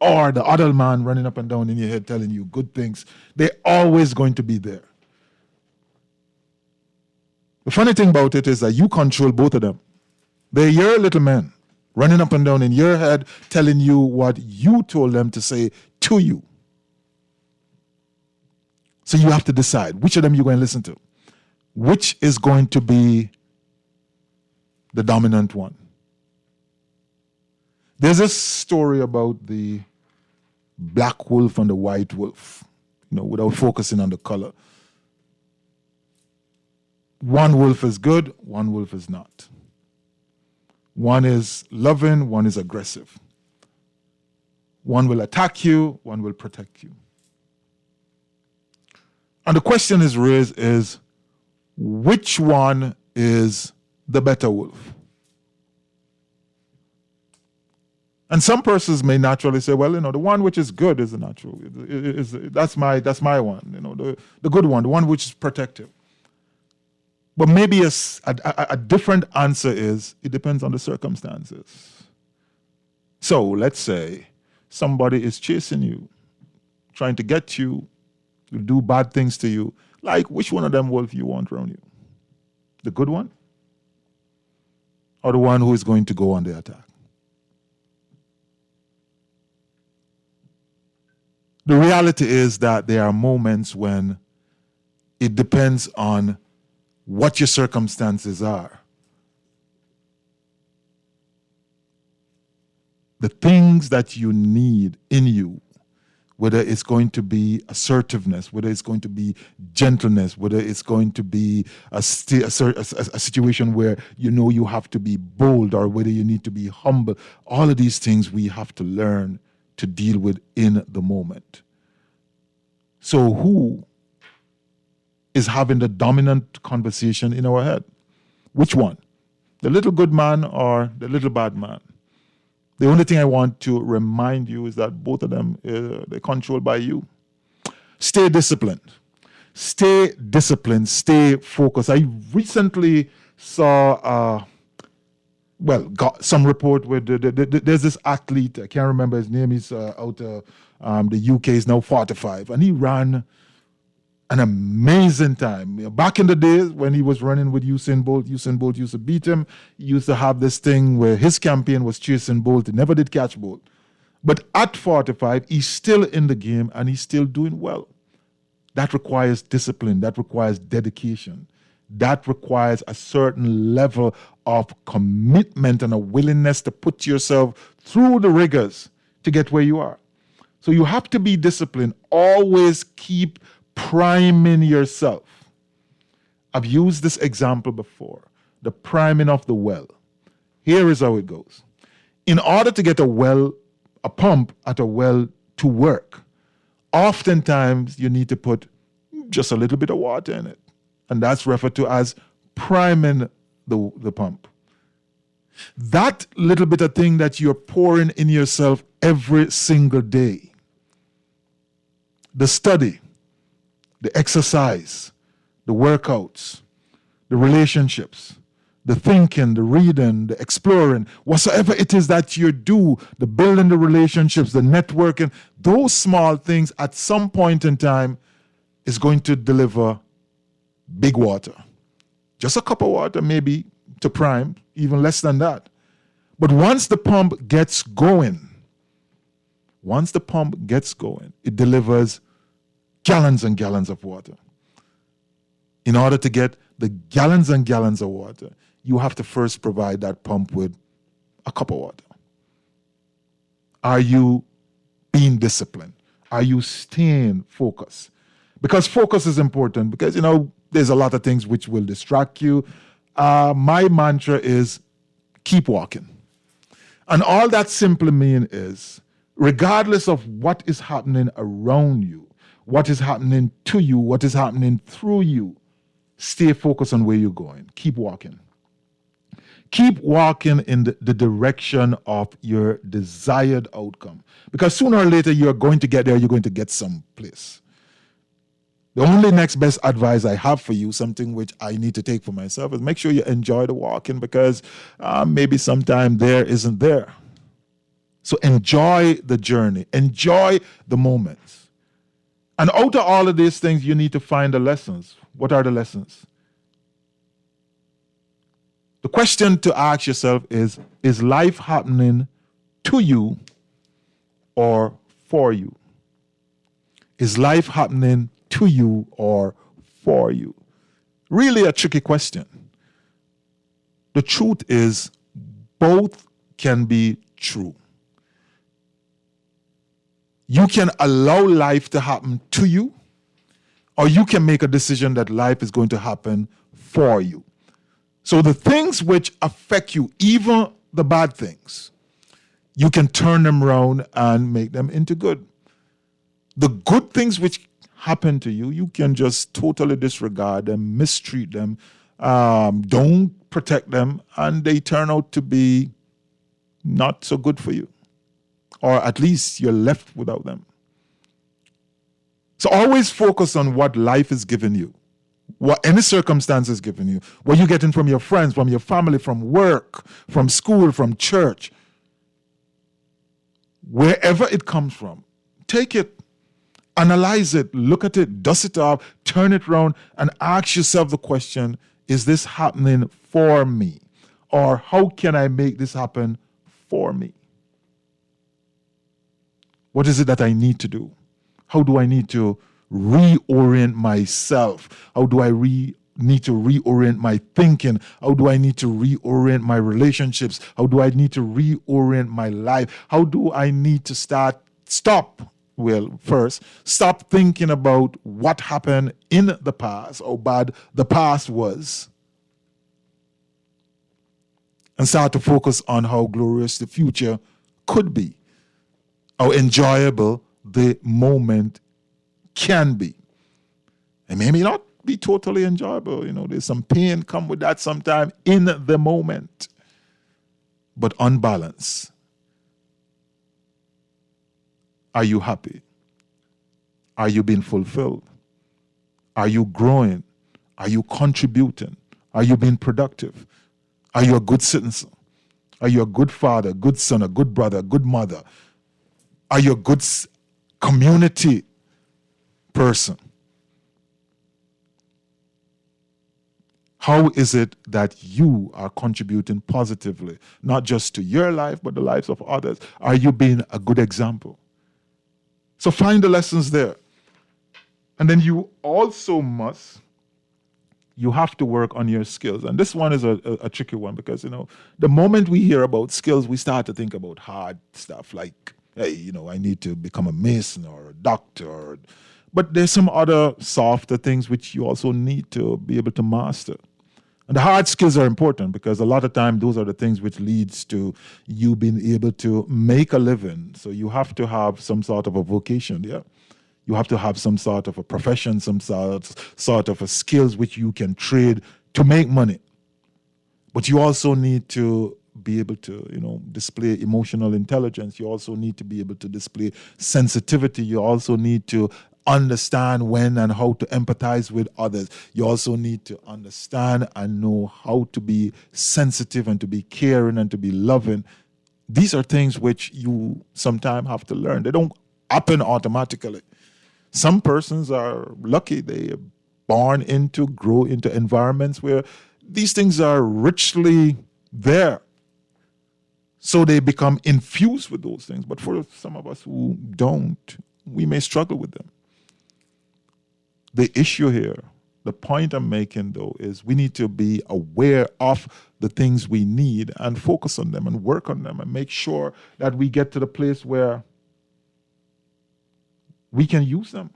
S2: or the other man running up and down in your head telling you good things, they're always going to be there. The funny thing about it is that you control both of them. They're your little men running up and down in your head telling you what you told them to say to you. So you have to decide which of them you're going to listen to. Which is going to be the dominant one. There's a story about the black wolf and the white wolf, without focusing on the color. One wolf is good, one wolf is not. One is loving, one is aggressive. One will attack you, one will protect you. And the question is raised is, which one is the better wolf? And some persons may naturally say, well, the one which is good is the natural. That's my one, the good one, the one which is protective. But maybe a different answer is, it depends on the circumstances. So let's say somebody is chasing you, trying to get you, to do bad things to you. Like, which one of them wolf you want around you? The good one? Or the one who is going to go on the attack? The reality is that there are moments when it depends on what your circumstances are. The things that you need in you, whether it's going to be assertiveness, whether it's going to be gentleness, whether it's going to be a situation where you have to be bold, or whether you need to be humble. All of these things we have to learn to deal with in the moment. So who is having the dominant conversation in our head? Which one? The little good man or the little bad man? The only thing I want to remind you is that both of them, they're controlled by you. Stay disciplined. Stay disciplined. Stay focused. I recently saw, got some report where there's this athlete, I can't remember his name, he's out the UK, he's now 45, and he ran an amazing time. Back in the days when he was running with Usain Bolt used to beat him. He used to have this thing where his campaign was chasing Bolt. He never did catch Bolt. But at 45, he's still in the game and he's still doing well. That requires discipline. That requires dedication. That requires a certain level of commitment and a willingness to put yourself through the rigors to get where you are. So you have to be disciplined. Always keep priming yourself. I've used this example before, the priming of the well. Here is how it goes. In order to get a pump at a well to work, oftentimes you need to put just a little bit of water in it. And that's referred to as priming the pump. That little bit of thing that you're pouring in yourself every single day, the study, the exercise, the workouts, the relationships, the thinking, the reading, the exploring, whatsoever it is that you do, the building the relationships, the networking, those small things at some point in time is going to deliver big water. Just a cup of water maybe to prime, even less than that. But once the pump gets going, it delivers gallons and gallons of water. In order to get the gallons and gallons of water, you have to first provide that pump with a cup of water. Are you being disciplined? Are you staying focused? Because focus is important, because, there's a lot of things which will distract you. My mantra is keep walking. And all that simply means is regardless of what is happening around you, what is happening to you, what is happening through you, stay focused on where you're going. Keep walking. Keep walking in the direction of your desired outcome. Because sooner or later, you're going to get there, you're going to get someplace. The only next best advice I have for you, something which I need to take for myself, is make sure you enjoy the walking, because maybe sometime there isn't there. So enjoy the journey, enjoy the moments. And out of all of these things, you need to find the lessons. What are the lessons? The question to ask yourself is life happening to you or for you? Is life happening to you or for you? Really a tricky question. The truth is, both can be true. You can allow life to happen to you, or you can make a decision that life is going to happen for you. So the things which affect you, even the bad things, you can turn them around and make them into good. The good things which happen to you, you can just totally disregard them, mistreat them, don't protect them, and they turn out to be not so good for you. Or at least you're left without them. So always focus on what life is giving you, what any circumstance is giving you, what you're getting from your friends, from your family, from work, from school, from church. Wherever it comes from, take it, analyze it, look at it, dust it off, turn it around, and ask yourself the question, is this happening for me? Or how can I make this happen for me? What is it that I need to do? How do I need to reorient myself? How do I need to reorient my thinking? How do I need to reorient my relationships? How do I need to reorient my life? How do I need to stop thinking about what happened in the past, how bad the past was, and start to focus on how glorious the future could be, how enjoyable the moment can be. It may not be totally enjoyable. There's some pain come with that sometime in the moment. But on balance, are you happy? Are you being fulfilled? Are you growing? Are you contributing? Are you being productive? Are you a good citizen? Are you a good father, good son, a good brother, a good mother? Are you a good community person? How is it that you are contributing positively, not just to your life, but the lives of others? Are you being a good example? So find the lessons there. And then you also you have to work on your skills. And this one is a tricky one, because, the moment we hear about skills, we start to think about hard stuff like, hey, I need to become a mason or a doctor. But there's some other softer things which you also need to be able to master. And the hard skills are important, because a lot of time those are the things which leads to you being able to make a living. So you have to have some sort of a vocation, yeah. You have to have some sort of a profession, some sort of a skills which you can trade to make money. But you also need to be able to, display emotional intelligence. You also need to be able to display sensitivity. You also need to understand when and how to empathize with others. You also need to understand and know how to be sensitive and to be caring and to be loving. These are things which you sometimes have to learn. They don't happen automatically. Some persons are lucky. They are born into, grow into environments where these things are richly there. So they become infused with those things. But for some of us who don't, we may struggle with them. The issue here, the point I'm making though, is we need to be aware of the things we need and focus on them and work on them and make sure that we get to the place where we can use them.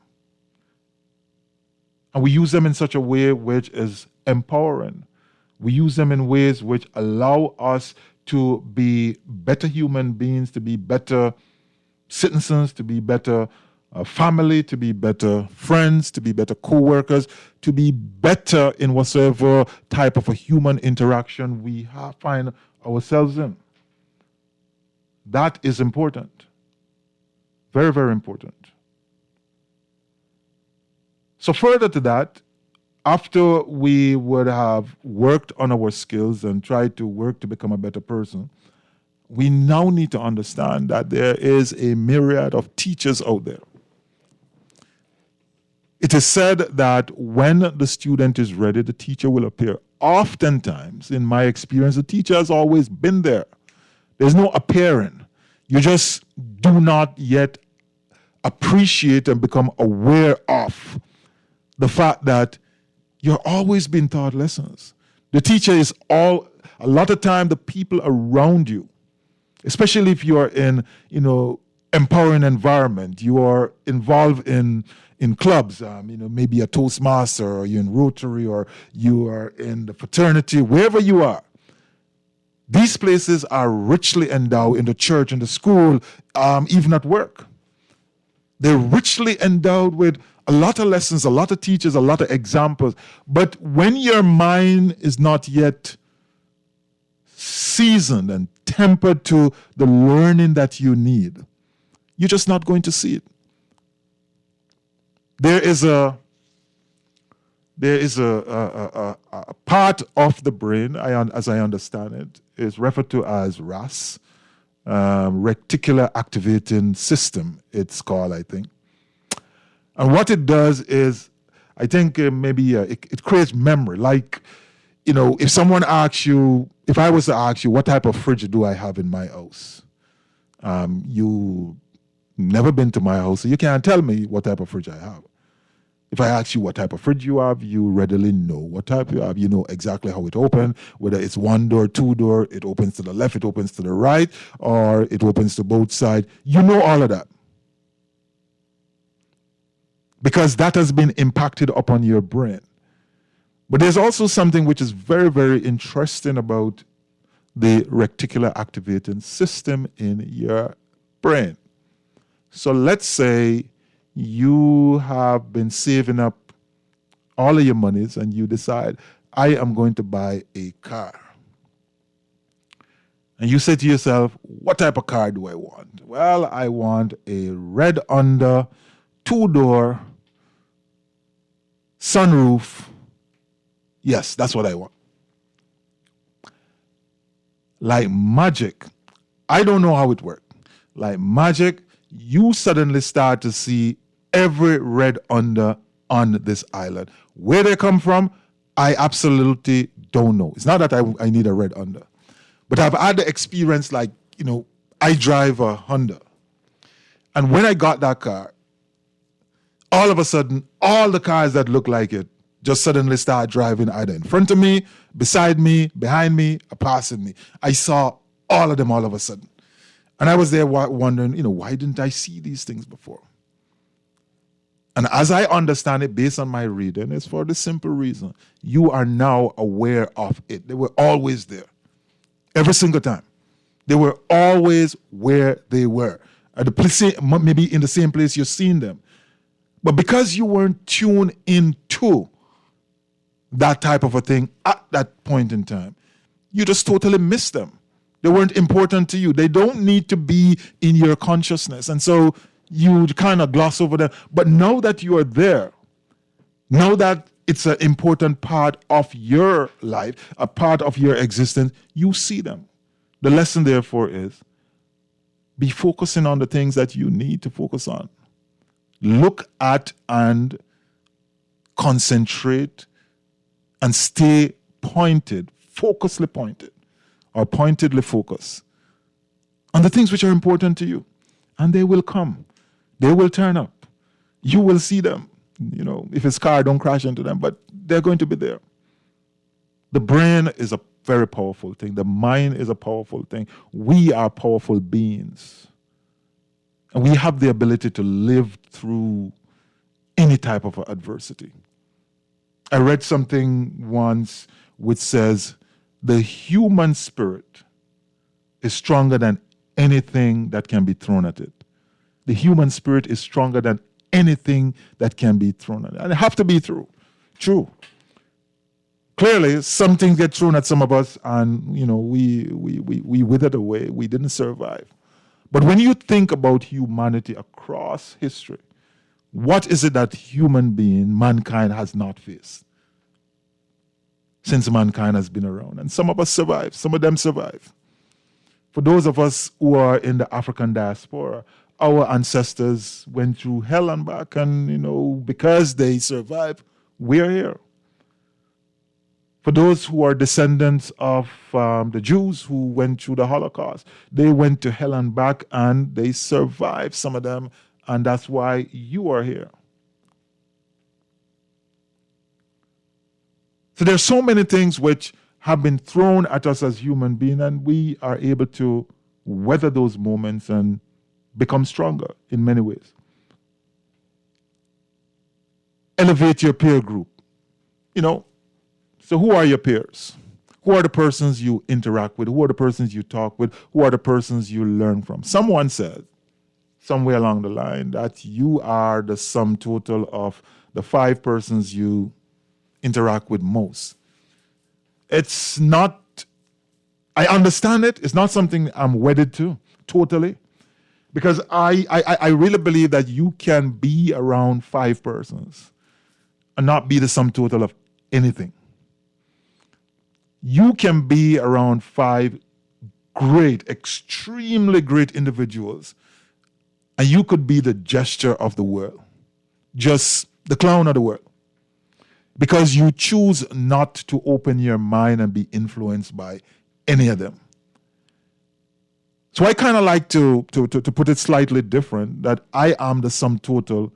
S2: And we use them in such a way which is empowering. We use them in ways which allow us to be better human beings, to be better citizens, to be better family, to be better friends, to be better co-workers, to be better in whatsoever type of a human interaction we find ourselves in. That is important. Very, very important. So further to that, after we would have worked on our skills and tried to work to become a better person, we now need to understand that there is a myriad of teachers out there. It is said that when the student is ready, the teacher will appear. Oftentimes, in my experience, the teacher has always been there. There's no appearing. You just do not yet appreciate and become aware of the fact that you're always being taught lessons. The teacher is a lot of time the people around you, especially if you are in, empowering environment, you are involved in clubs, maybe a Toastmaster, or you're in Rotary, or you are in the fraternity, wherever you are. These places are richly endowed in the church, in the school, even at work. They're richly endowed with a lot of lessons, a lot of teachers, a lot of examples. But when your mind is not yet seasoned and tempered to the learning that you need, you're just not going to see it. There is a part of the brain, as I understand it, is referred to as RAS, reticular activating system, it's called, I think. And what it does is, I think it creates memory. Like, if someone asks you, if I was to ask you, what type of fridge do I have in my house? You never been to my house, so you can't tell me what type of fridge I have. If I ask you what type of fridge you have, you readily know what type you have. You know exactly how it opens, whether it's one door, two door, it opens to the left, it opens to the right, or it opens to both sides. You know all of that. Because that has been impacted upon your brain. But there's also something which is very, very interesting about the reticular activating system in your brain. So let's say you have been saving up all of your monies and you decide, I am going to buy a car. And you say to yourself, what type of car do I want? Well, I want a red under, 2-door, sunroof. Yes, that's what I want. Like magic, I don't know how it works. Like magic, you suddenly start to see every red under on this island. Where they come from, I absolutely don't know. It's not that I need a red under. But I've had the experience, like, I drive a Honda. And when I got that car, all of a sudden, all the cars that look like it just suddenly start driving either in front of me, beside me, behind me, or passing me. I saw all of them all of a sudden. And I was there wondering, why didn't I see these things before? And as I understand it, based on my reading, it's for the simple reason. You are now aware of it. They were always there. Every single time. They were always where they were. At the place, maybe in the same place you're seeing them. But because you weren't tuned into that type of a thing at that point in time, you just totally missed them. They weren't important to you. They don't need to be in your consciousness. And so you kind of gloss over them. But now that you are there, now that it's an important part of your life, a part of your existence, you see them. The lesson, therefore, is be focusing on the things that you need to focus on. Look at and concentrate and stay pointed, focusedly pointed, or pointedly focused on the things which are important to you. And they will come. They will turn up. You will see them. If it's car, don't crash into them, but they're going to be there. The brain is a very powerful thing. The mind is a powerful thing. We are powerful beings. And we have the ability to live through any type of adversity. I read something once which says the human spirit is stronger than anything that can be thrown at it. The human spirit is stronger than anything that can be thrown at it. And it have to be true. Clearly, some things get thrown at some of us, and we withered away. We didn't survive. But when you think about humanity across history, what is it that mankind has not faced since mankind has been around? And some of us survive. Some of them survive. For those of us who are in the African diaspora, our ancestors went through hell and back, and because they survived, we're here. For those who are descendants of the Jews who went through the Holocaust, they went to hell and back and they survived, some of them, and that's why you are here. So there's so many things which have been thrown at us as human beings, and we are able to weather those moments and become stronger in many ways. Elevate your peer group. So who are your peers? Who are the persons you interact with? Who are the persons you talk with? Who are the persons you learn from? Someone said, somewhere along the line, that you are the sum total of the 5 persons you interact with most. It's not, I understand it. It's not something I'm wedded to, totally. Because I really believe that you can be around 5 persons and not be the sum total of anything. You can be around 5 great, extremely great individuals, and you could be the gesture of the world, just the clown of the world, because you choose not to open your mind and be influenced by any of them. So I kind of like to put it slightly different, that I am the sum total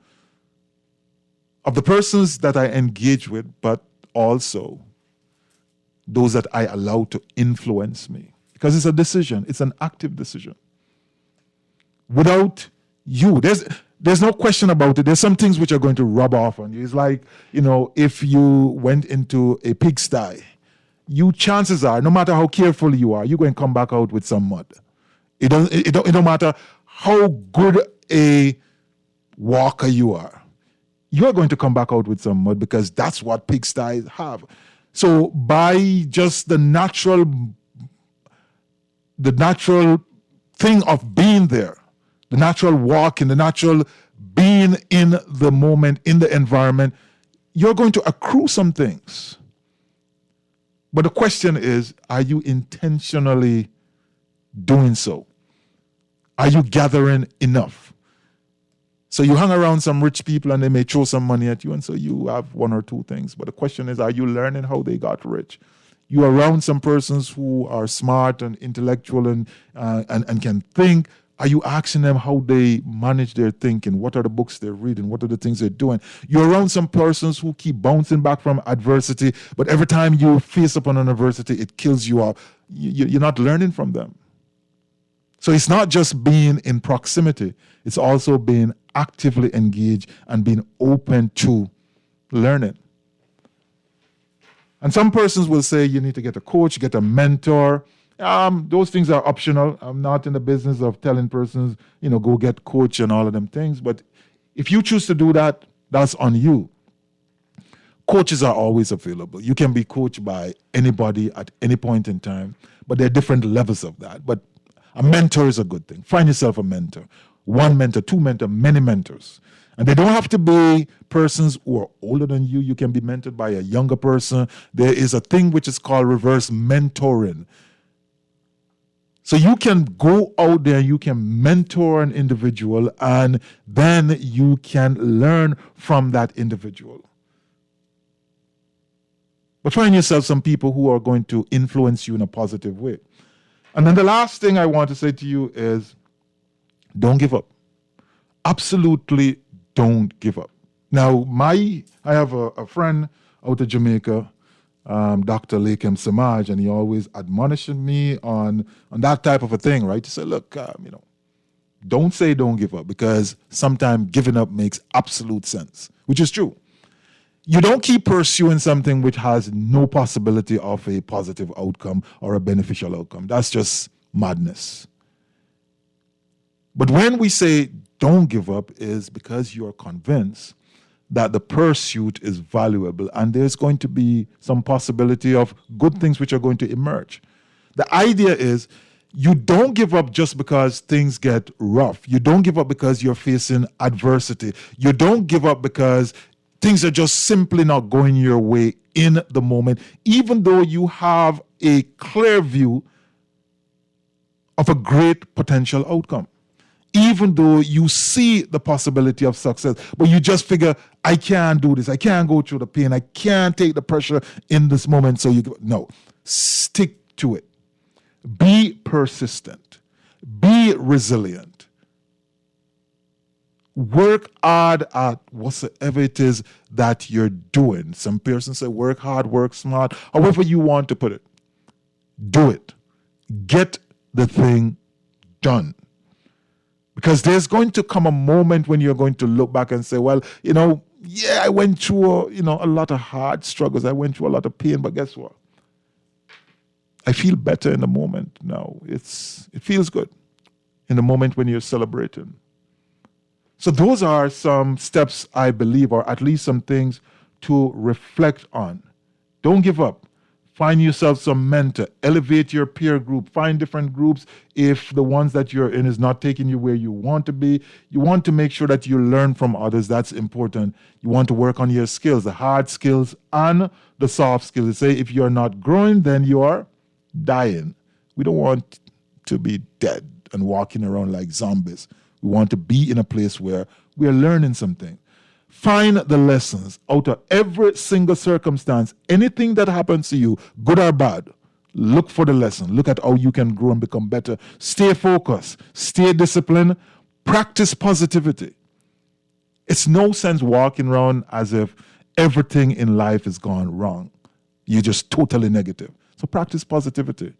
S2: of the persons that I engage with, but also those that I allow to influence me. Because it's a decision. It's an active decision. Without you, there's no question about it. There's some things which are going to rub off on you. It's like, if you went into a pigsty, chances are, no matter how careful you are, you're going to come back out with some mud. It don't matter how good a walker you are. You're going to come back out with some mud, because that's what pigsties have. So by just the natural thing of being there, the natural walking, the natural being in the moment, in the environment, you're going to accrue some things. But the question is, are you intentionally doing so? Are you gathering enough? So you hang around some rich people and they may throw some money at you, and so you have 1 or 2 things. But the question is, are you learning how they got rich? You're around some persons who are smart and intellectual and can think. Are you asking them how they manage their thinking? What are the books they're reading? What are the things they're doing? You're around some persons who keep bouncing back from adversity, but every time you face upon an adversity, it kills you off. You're not learning from them. So it's not just being in proximity, it's also being actively engaged and being open to learning. And some persons will say you need to get a coach, get a mentor. Those things are optional. I'm not in the business of telling persons, go get coach and all of them things. But if you choose to do that, that's on you. Coaches are always available. You can be coached by anybody at any point in time, but there are different levels of that. But a mentor is a good thing. Find yourself a mentor. 1 mentor, 2 mentors, many mentors. And they don't have to be persons who are older than you. You can be mentored by a younger person. There is a thing which is called reverse mentoring. So you can go out there, you can mentor an individual, and then you can learn from that individual. But find yourself some people who are going to influence you in a positive way. And then the last thing I want to say to you is, don't give up. Absolutely don't give up. Now, I have a friend out of Jamaica, Dr. Lakem Samaj, and he always admonished me on that type of a thing, right? To say, look, don't say don't give up, because sometimes giving up makes absolute sense, which is true. You don't keep pursuing something which has no possibility of a positive outcome or a beneficial outcome. That's just madness. But when we say don't give up, is because you are convinced that the pursuit is valuable and there's going to be some possibility of good things which are going to emerge. The idea is you don't give up just because things get rough. You don't give up because you're facing adversity. You don't give up because things are just simply not going your way in the moment, even though you have a clear view of a great potential outcome. Even though you see the possibility of success, but you just figure, I can't do this. I can't go through the pain. I can't take the pressure in this moment. So no, stick to it. Be persistent. Be resilient. Work hard at whatsoever it is that you're doing. Some persons say work hard, work smart, however you want to put it. Do it. Get the thing done. Because there's going to come a moment when you're going to look back and say, well, I went through a lot of hard struggles. I went through a lot of pain, but guess what? I feel better in the moment now. It feels good in the moment when you're celebrating. So those are some steps, I believe, or at least some things to reflect on. Don't give up. Find yourself some mentor. Elevate your peer group. Find different groups if the ones that you're in is not taking you where you want to be. You want to make sure that you learn from others. That's important. You want to work on your skills, the hard skills and the soft skills. Say if you're not growing, then you are dying. We don't want to be dead and walking around like zombies. We want to be in a place where we are learning something. Find the lessons out of every single circumstance. Anything that happens to you, good or bad, look for the lesson. Look at how you can grow and become better. Stay focused. Stay disciplined. Practice positivity. It's no sense walking around as if everything in life has gone wrong. You're just totally negative. So practice positivity.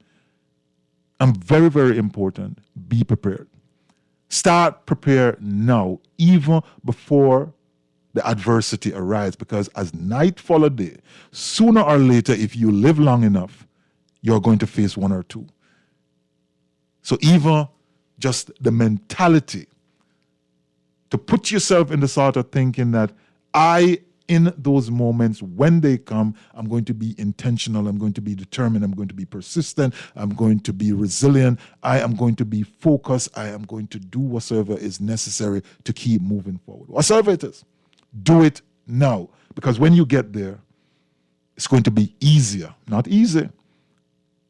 S2: And very, very important, be prepared. Start prepare now, even before the adversity arises, because as night follows day, sooner or later, if you live long enough, you're going to face one or two. So even just the mentality to put yourself in the sort of thinking that in those moments, when they come, I'm going to be intentional, I'm going to be determined, I'm going to be persistent, I'm going to be resilient, I am going to be focused, I am going to do whatsoever is necessary to keep moving forward. Whatsoever it is, do it now. Because when you get there, it's going to be easier. Not easy.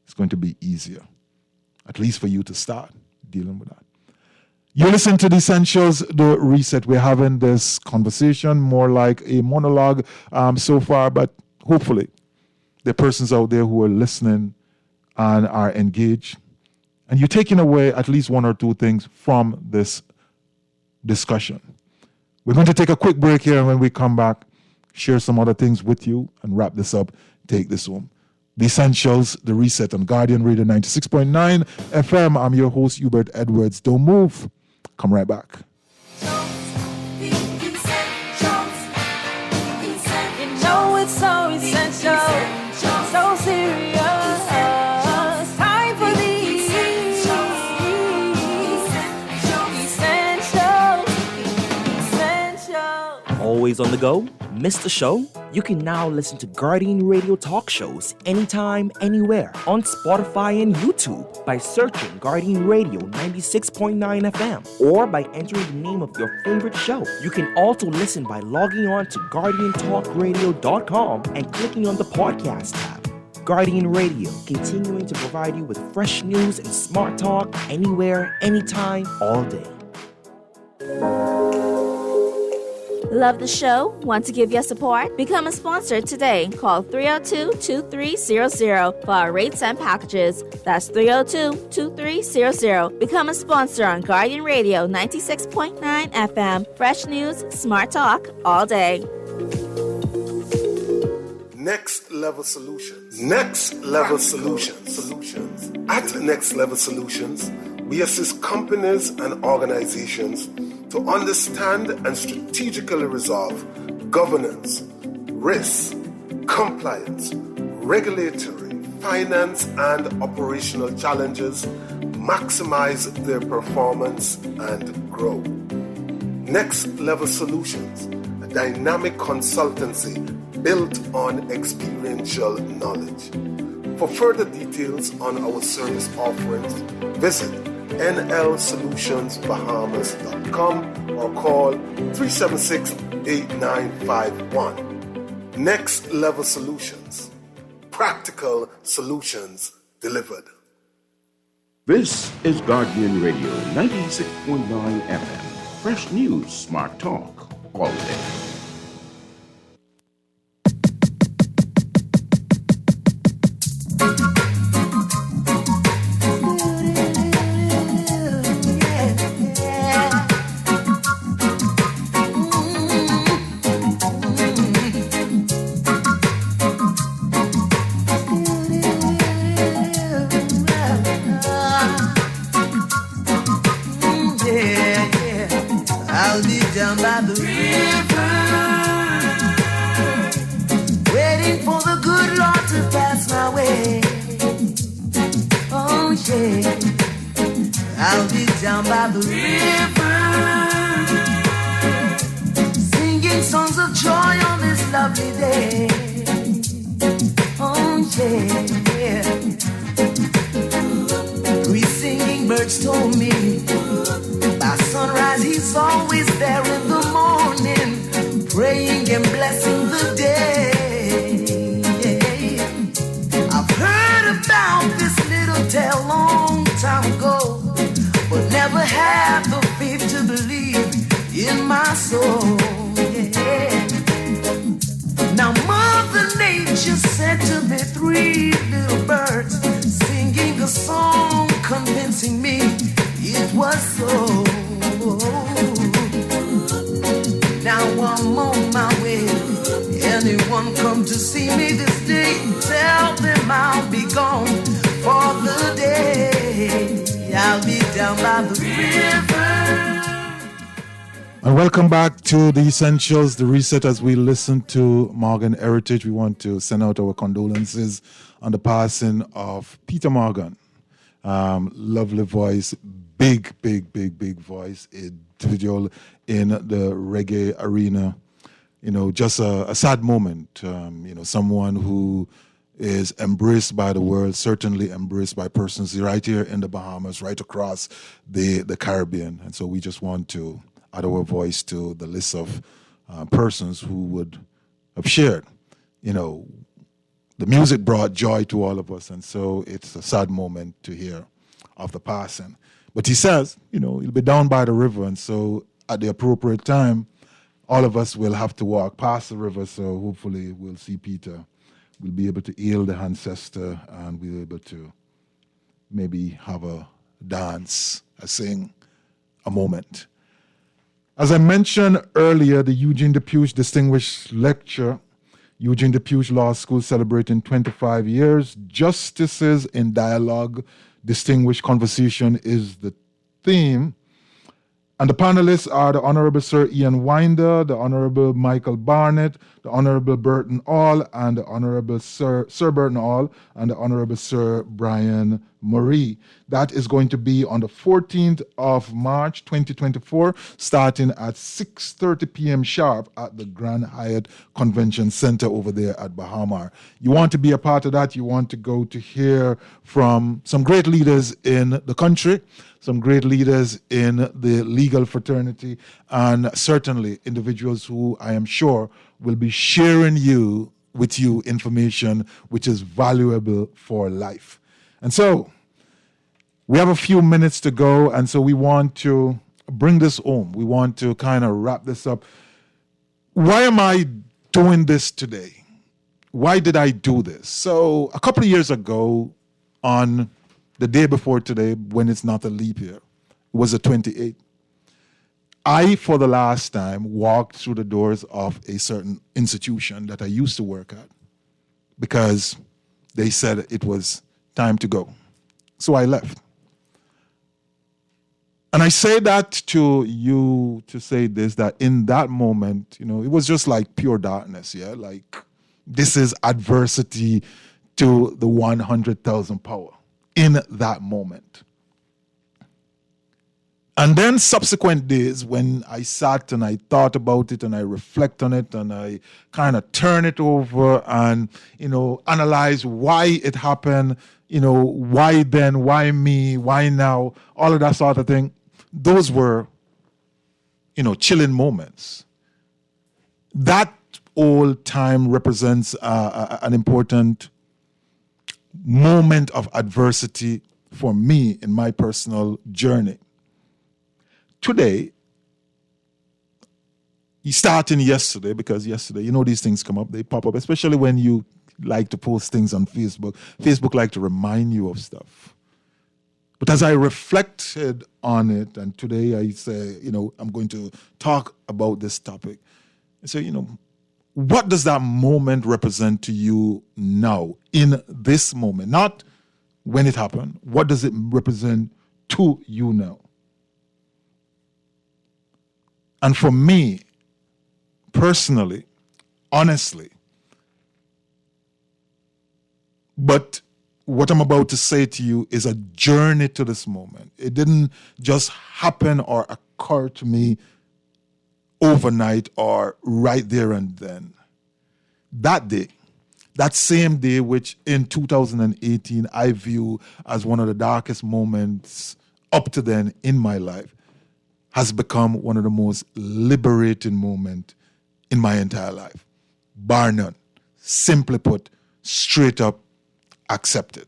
S2: It's going to be easier. At least for you to start dealing with that. You listen to the Essentials, the Reset. We're having this conversation more like a monologue so far, but hopefully there are persons out there who are listening and are engaged. And you're taking away at least one or two things from this discussion. We're going to take a quick break here, and when we come back, share some other things with you and wrap this up, take this home. The Essentials, the Reset on Guardian Radio 96.9 FM. I'm your host, Hubert Edwards. Don't move. Come right back.
S8: You know it's so essential, so serious. Time for the essential.
S4: Always on the go? Missed the show? You can now listen to Guardian Radio talk shows anytime, anywhere on Spotify and YouTube by searching Guardian Radio 96.9 FM or by entering the name of your favorite show. You can also listen by logging on to GuardianTalkRadio.com and clicking on the podcast tab. Guardian Radio, continuing to provide you with fresh news and smart talk anywhere, anytime, all day.
S3: Love the show? Want to give your support? Become a sponsor today. Call 302-2300 for our rates and packages. That's 302-2300. Become a sponsor on Guardian Radio 96.9 FM. Fresh news, smart talk, all day.
S5: Next Level Solutions. Next Level Solutions. At Next Level Solutions, we assist companies and organizations to understand and strategically resolve governance, risk, compliance, regulatory, finance, and operational challenges, maximize their performance and grow. Next Level Solutions, a dynamic consultancy built on experiential knowledge. For further details on our service offerings, visit nlsolutionsbahamas.com or call 376-8951. Next Level Solutions, practical solutions delivered.
S6: This is Guardian Radio 96.9 FM. Fresh news, smart talk, all day.
S2: Welcome back to The Essentials, The Reset. As we listen to Morgan Heritage, we want to send out our condolences on the passing of Peter Morgan. Lovely voice, big voice, individual in the reggae arena. You know, just a sad moment. Someone who is embraced by the world, certainly embraced by persons right here in the Bahamas, right across the Caribbean. And so we just want to add our voice to the list of persons who would have shared. The music brought joy to all of us, and so it's a sad moment to hear of the passing. But he says, he'll be down by the river, and so at the appropriate time, all of us will have to walk past the river, so hopefully we'll see Peter. We'll be able to hail the ancestor, and we'll be able to maybe have a dance, a sing, a moment. As I mentioned earlier, the Eugene Depuge Distinguished Lecture, Eugene Depuge Law School celebrating 25 years. Justices in Dialogue, Distinguished Conversation is the theme. And the panelists are the Honorable Sir Ian Winder, the Honorable Michael Barnett, the Honorable Burton All, and the Honorable Sir Burton All, and the Honorable Sir Brian Murray. That is going to be on the 14th of March, 2024, starting at 6:30 p.m. sharp at the Grand Hyatt Convention Center over there at Bahamar. You want to be a part of that. You want to go to hear from some great leaders in the country, some great leaders in the legal fraternity, and certainly individuals who I am sure will be sharing with you information which is valuable for life. And so we have a few minutes to go, and so we want to bring this home. We want to kind of wrap this up. Why am I doing this today? Why did I do this? So a couple of years ago, on the day before today, when it's not a leap year, it was the 28th. I, for the last time, walked through the doors of a certain institution that I used to work at because they said it was time to go. So I left. And I say that to you to say this, that in that moment, it was just like pure darkness, yeah? Like, this is adversity to the 100,000 power in that moment. And then subsequent days when I sat and I thought about it and I reflect on it and I kind of turn it over and, analyze why it happened, why then, why me, why now, all of that sort of thing. Those were, chilling moments. That old time represents an important moment of adversity for me in my personal journey. Today, starting yesterday, because yesterday, these things come up, they pop up, especially when you like to post things on Facebook. Facebook like to remind you of stuff. But as I reflected on it, and today I say, I'm going to talk about this topic. I say, what does that moment represent to you now, in this moment? Not when it happened. What does it represent to you now? And for me, personally, honestly, but what I'm about to say to you is a journey to this moment. It didn't just happen or occur to me overnight or right there and then. That day, that same day, which in 2018 I view as one of the darkest moments up to then in my life, has become one of the most liberating moments in my entire life. Bar none. Simply put, straight up, accepted.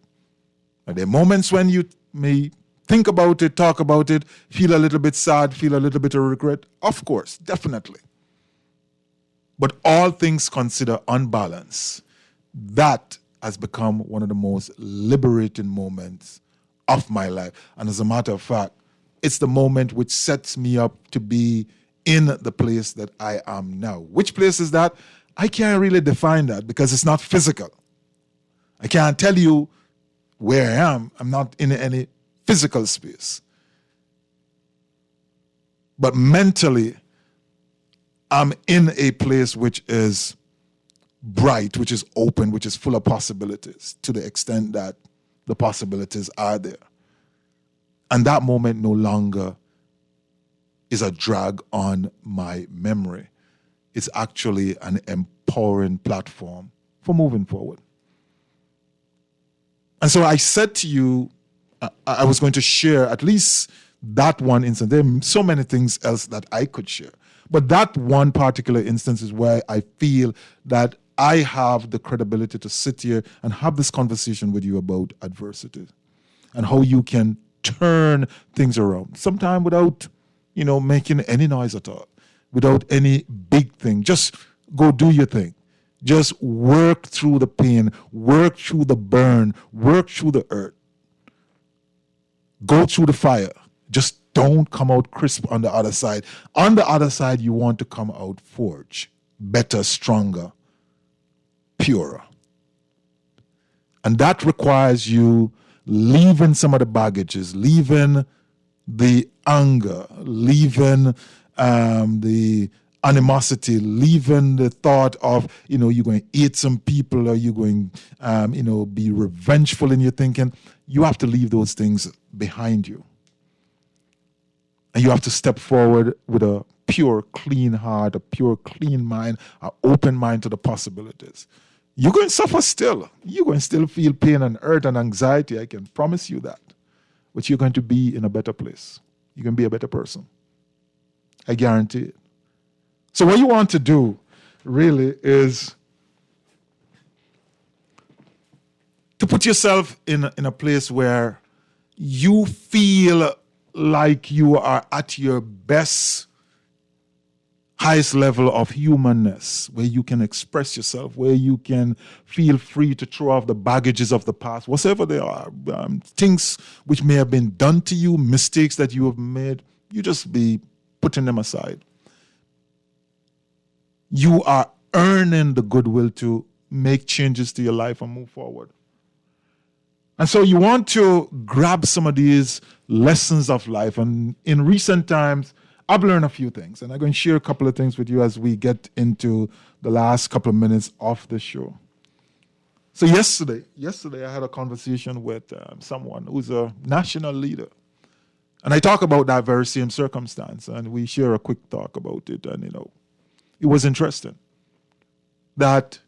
S2: Now, there are moments when you may think about it, talk about it, feel a little bit sad, feel a little bit of regret. Of course, definitely. But all things considered on balance, that has become one of the most liberating moments of my life. And as a matter of fact, it's the moment which sets me up to be in the place that I am now. Which place is that? I can't really define that because it's not physical. I can't tell you where I am. I'm not in any physical space. But mentally, I'm in a place which is bright, which is open, which is full of possibilities to the extent that the possibilities are there. And that moment no longer is a drag on my memory. It's actually an empowering platform for moving forward. And so I said to you, I was going to share at least that one instance. There are so many things else that I could share. But that one particular instance is where I feel that I have the credibility to sit here and have this conversation with you about adversity and how you can turn things around. Sometimes without, making any noise at all, without any big thing. Just go do your thing. Just work through the pain, work through the burn, work through the hurt. Go through the fire. Just don't come out crisp on the other side. On the other side, you want to come out forged, better, stronger, purer. And that requires you leaving some of the baggages, leaving the anger, leaving the animosity, leaving the thought of, you're going to eat some people or you're going, be revengeful in your thinking. You have to leave those things behind you. And you have to step forward with a pure, clean heart, a pure, clean mind, an open mind to the possibilities. You're going to suffer still. You're going to still feel pain and hurt and anxiety. I can promise you that. But you're going to be in a better place. You're going to be a better person. I guarantee it. So what you want to do really is to put yourself in a place where you feel like you are at your best, highest level of humanness, where you can express yourself, where you can feel free to throw off the baggages of the past, whatever they are, things which may have been done to you, mistakes that you have made, you just be putting them aside. You are earning the goodwill to make changes to your life and move forward. And so you want to grab some of these lessons of life. And in recent times, I've learned a few things. And I'm going to share a couple of things with you as we get into the last couple of minutes of the show. So yesterday I had a conversation with someone who's a national leader And I talk about that very same circumstance, and we share a quick talk about it. And, it was interesting that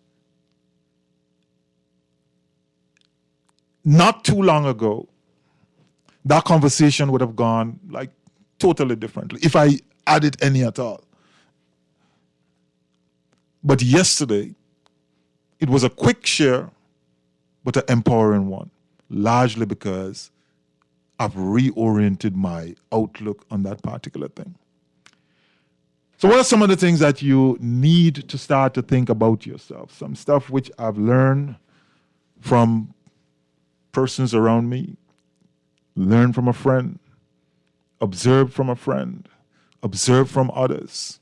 S2: not too long ago, that conversation would have gone like totally differently if I added any at all. But yesterday, it was a quick share, but an empowering one, largely because I've reoriented my outlook on that particular thing. So what are some of the things that you need to start to think about yourself? Some stuff which I've learned from persons around me, learned from a friend, observed from a friend, observed from others.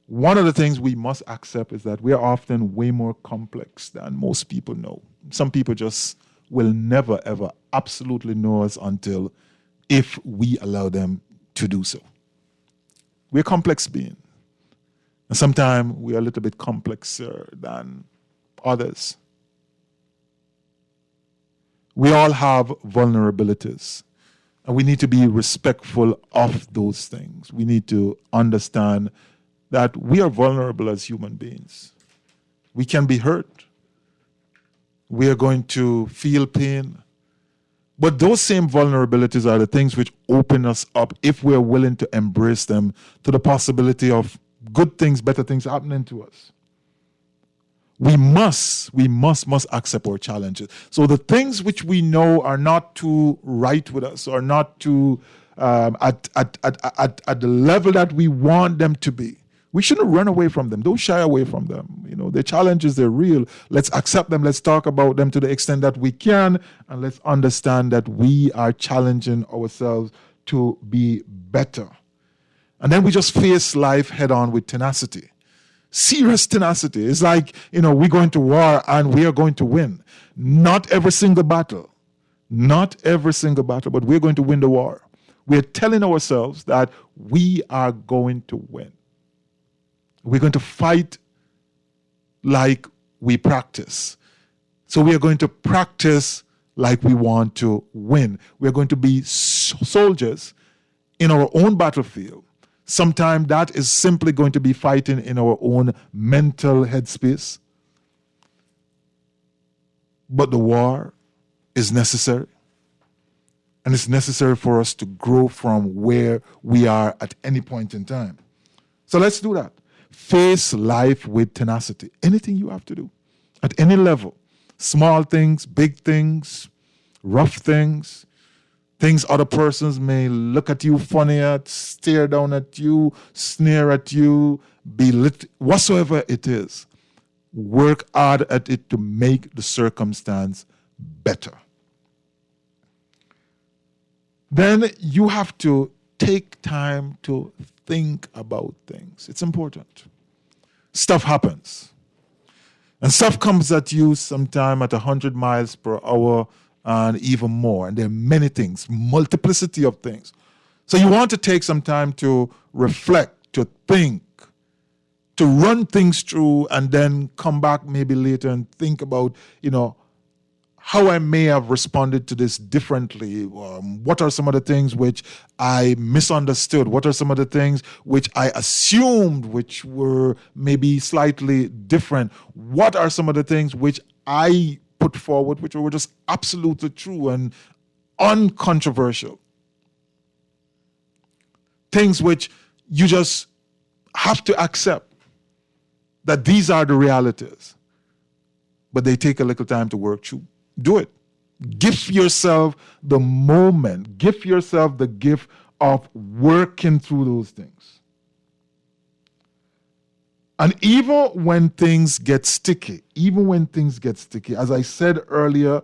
S2: One of the things we must accept is that we are often way more complex than most people know. Some people just will never, ever absolutely know us until if we allow them to do so. We're complex beings. And sometimes we are a little bit complexer than others. We all have vulnerabilities. And we need to be respectful of those things. We need to understand that we are vulnerable as human beings. We can be hurt. We are going to feel pain. But those same vulnerabilities are the things which open us up, if we're willing to embrace them, to the possibility of good things, better things happening to us. We must accept our challenges. So the things which we know are not too right with us, or not too at the level that we want them to be, we shouldn't run away from them. Don't shy away from them. The challenges, they're real. Let's accept them. Let's talk about them to the extent that we can. And let's understand that we are challenging ourselves to be better. And then we just face life head on with tenacity. Serious tenacity. It's like, we're going to war and we are going to win. Not every single battle, but we're going to win the war. We're telling ourselves that we are going to win. We're going to fight like we practice. So we are going to practice like we want to win. We're going to be soldiers in our own battlefield. Sometimes that is simply going to be fighting in our own mental headspace. But the war is necessary. And it's necessary for us to grow from where we are at any point in time. So let's do that. Face life with tenacity. Anything you have to do, at any level. Small things, big things, rough things, things other persons may look at you funny at, stare down at you, sneer at you, belittle, whatsoever it is. Work hard at it to make the circumstance better. Then you have to take time to think about things. It's important. Stuff happens. And stuff comes at you sometime at 100 miles per hour and even more. And there are many things, multiplicity of things. So you want to take some time to reflect, to think, to run things through, and then come back maybe later and think about, how I may have responded to this differently. What are some of the things which I misunderstood? What are some of the things which I assumed which were maybe slightly different? What are some of the things which I put forward which were just absolutely true and uncontroversial? Things which you just have to accept that these are the realities, but they take a little time to work through. Do it. Give yourself the moment. Give yourself the gift of working through those things. And even when things get sticky, as I said earlier,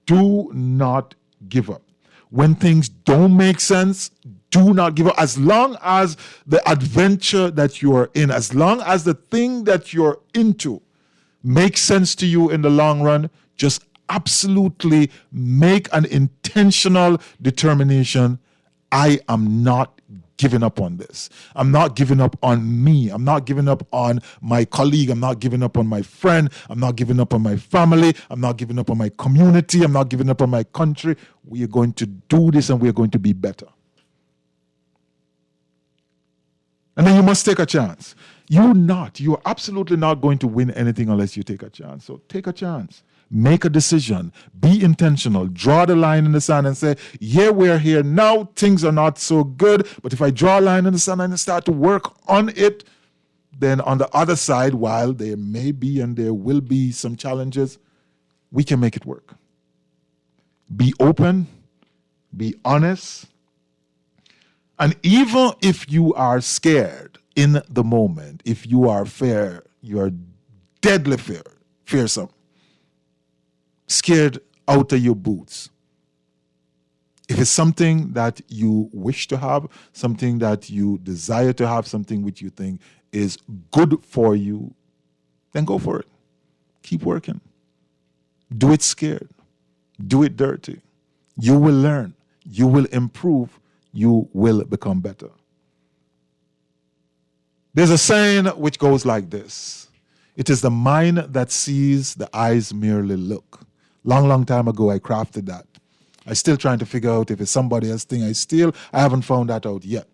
S2: do not give up. When things don't make sense, do not give up. As long as the adventure that you are in, as long as the thing that you're into makes sense to you in the long run, just absolutely make an intentional determination. I am not giving up on this. I'm not giving up on me. I'm not giving up on my colleague. I'm not giving up on my friend. I'm not giving up on my family. I'm not giving up on my community. I'm not giving up on my country. We are going to do this and we are going to be better. And then you must take a chance. You're absolutely not going to win anything unless you take a chance. So take a chance. Make a decision. Be intentional. Draw the line in the sand and say, yeah, we're here now. Things are not so good. But if I draw a line in the sand and start to work on it, then on the other side, while there may be and there will be some challenges, we can make it work. Be open. Be honest. And even if you are scared in the moment, if you are you are deadly fearsome, scared out of your boots. If it's something that you wish to have, something that you desire to have, something which you think is good for you, then go for it. Keep working. Do it scared. Do it dirty. You will learn. You will improve. You will become better. There's a saying which goes like this. It is the mind that sees, the eyes merely look. Long time ago, I crafted that. I'm still trying to figure out if it's somebody else's thing. I haven't found that out yet.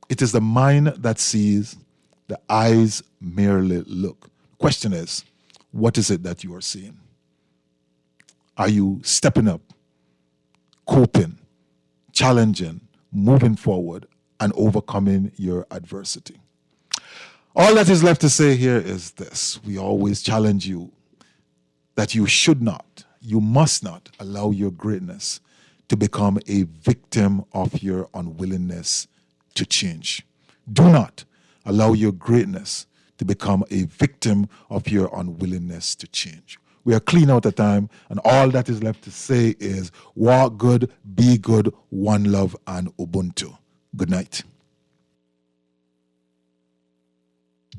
S2: It is the mind that sees, the eyes merely look. Question is, what is it that you are seeing? Are you stepping up, coping, challenging, moving forward, and overcoming your adversity? All that is left to say here is this. We always challenge you that you should not, you must not allow your greatness to become a victim of your unwillingness to change. Do not allow your greatness to become a victim of your unwillingness to change. We are clean out of time, and all that is left to say is walk good, be good, one love, and Ubuntu. Good night.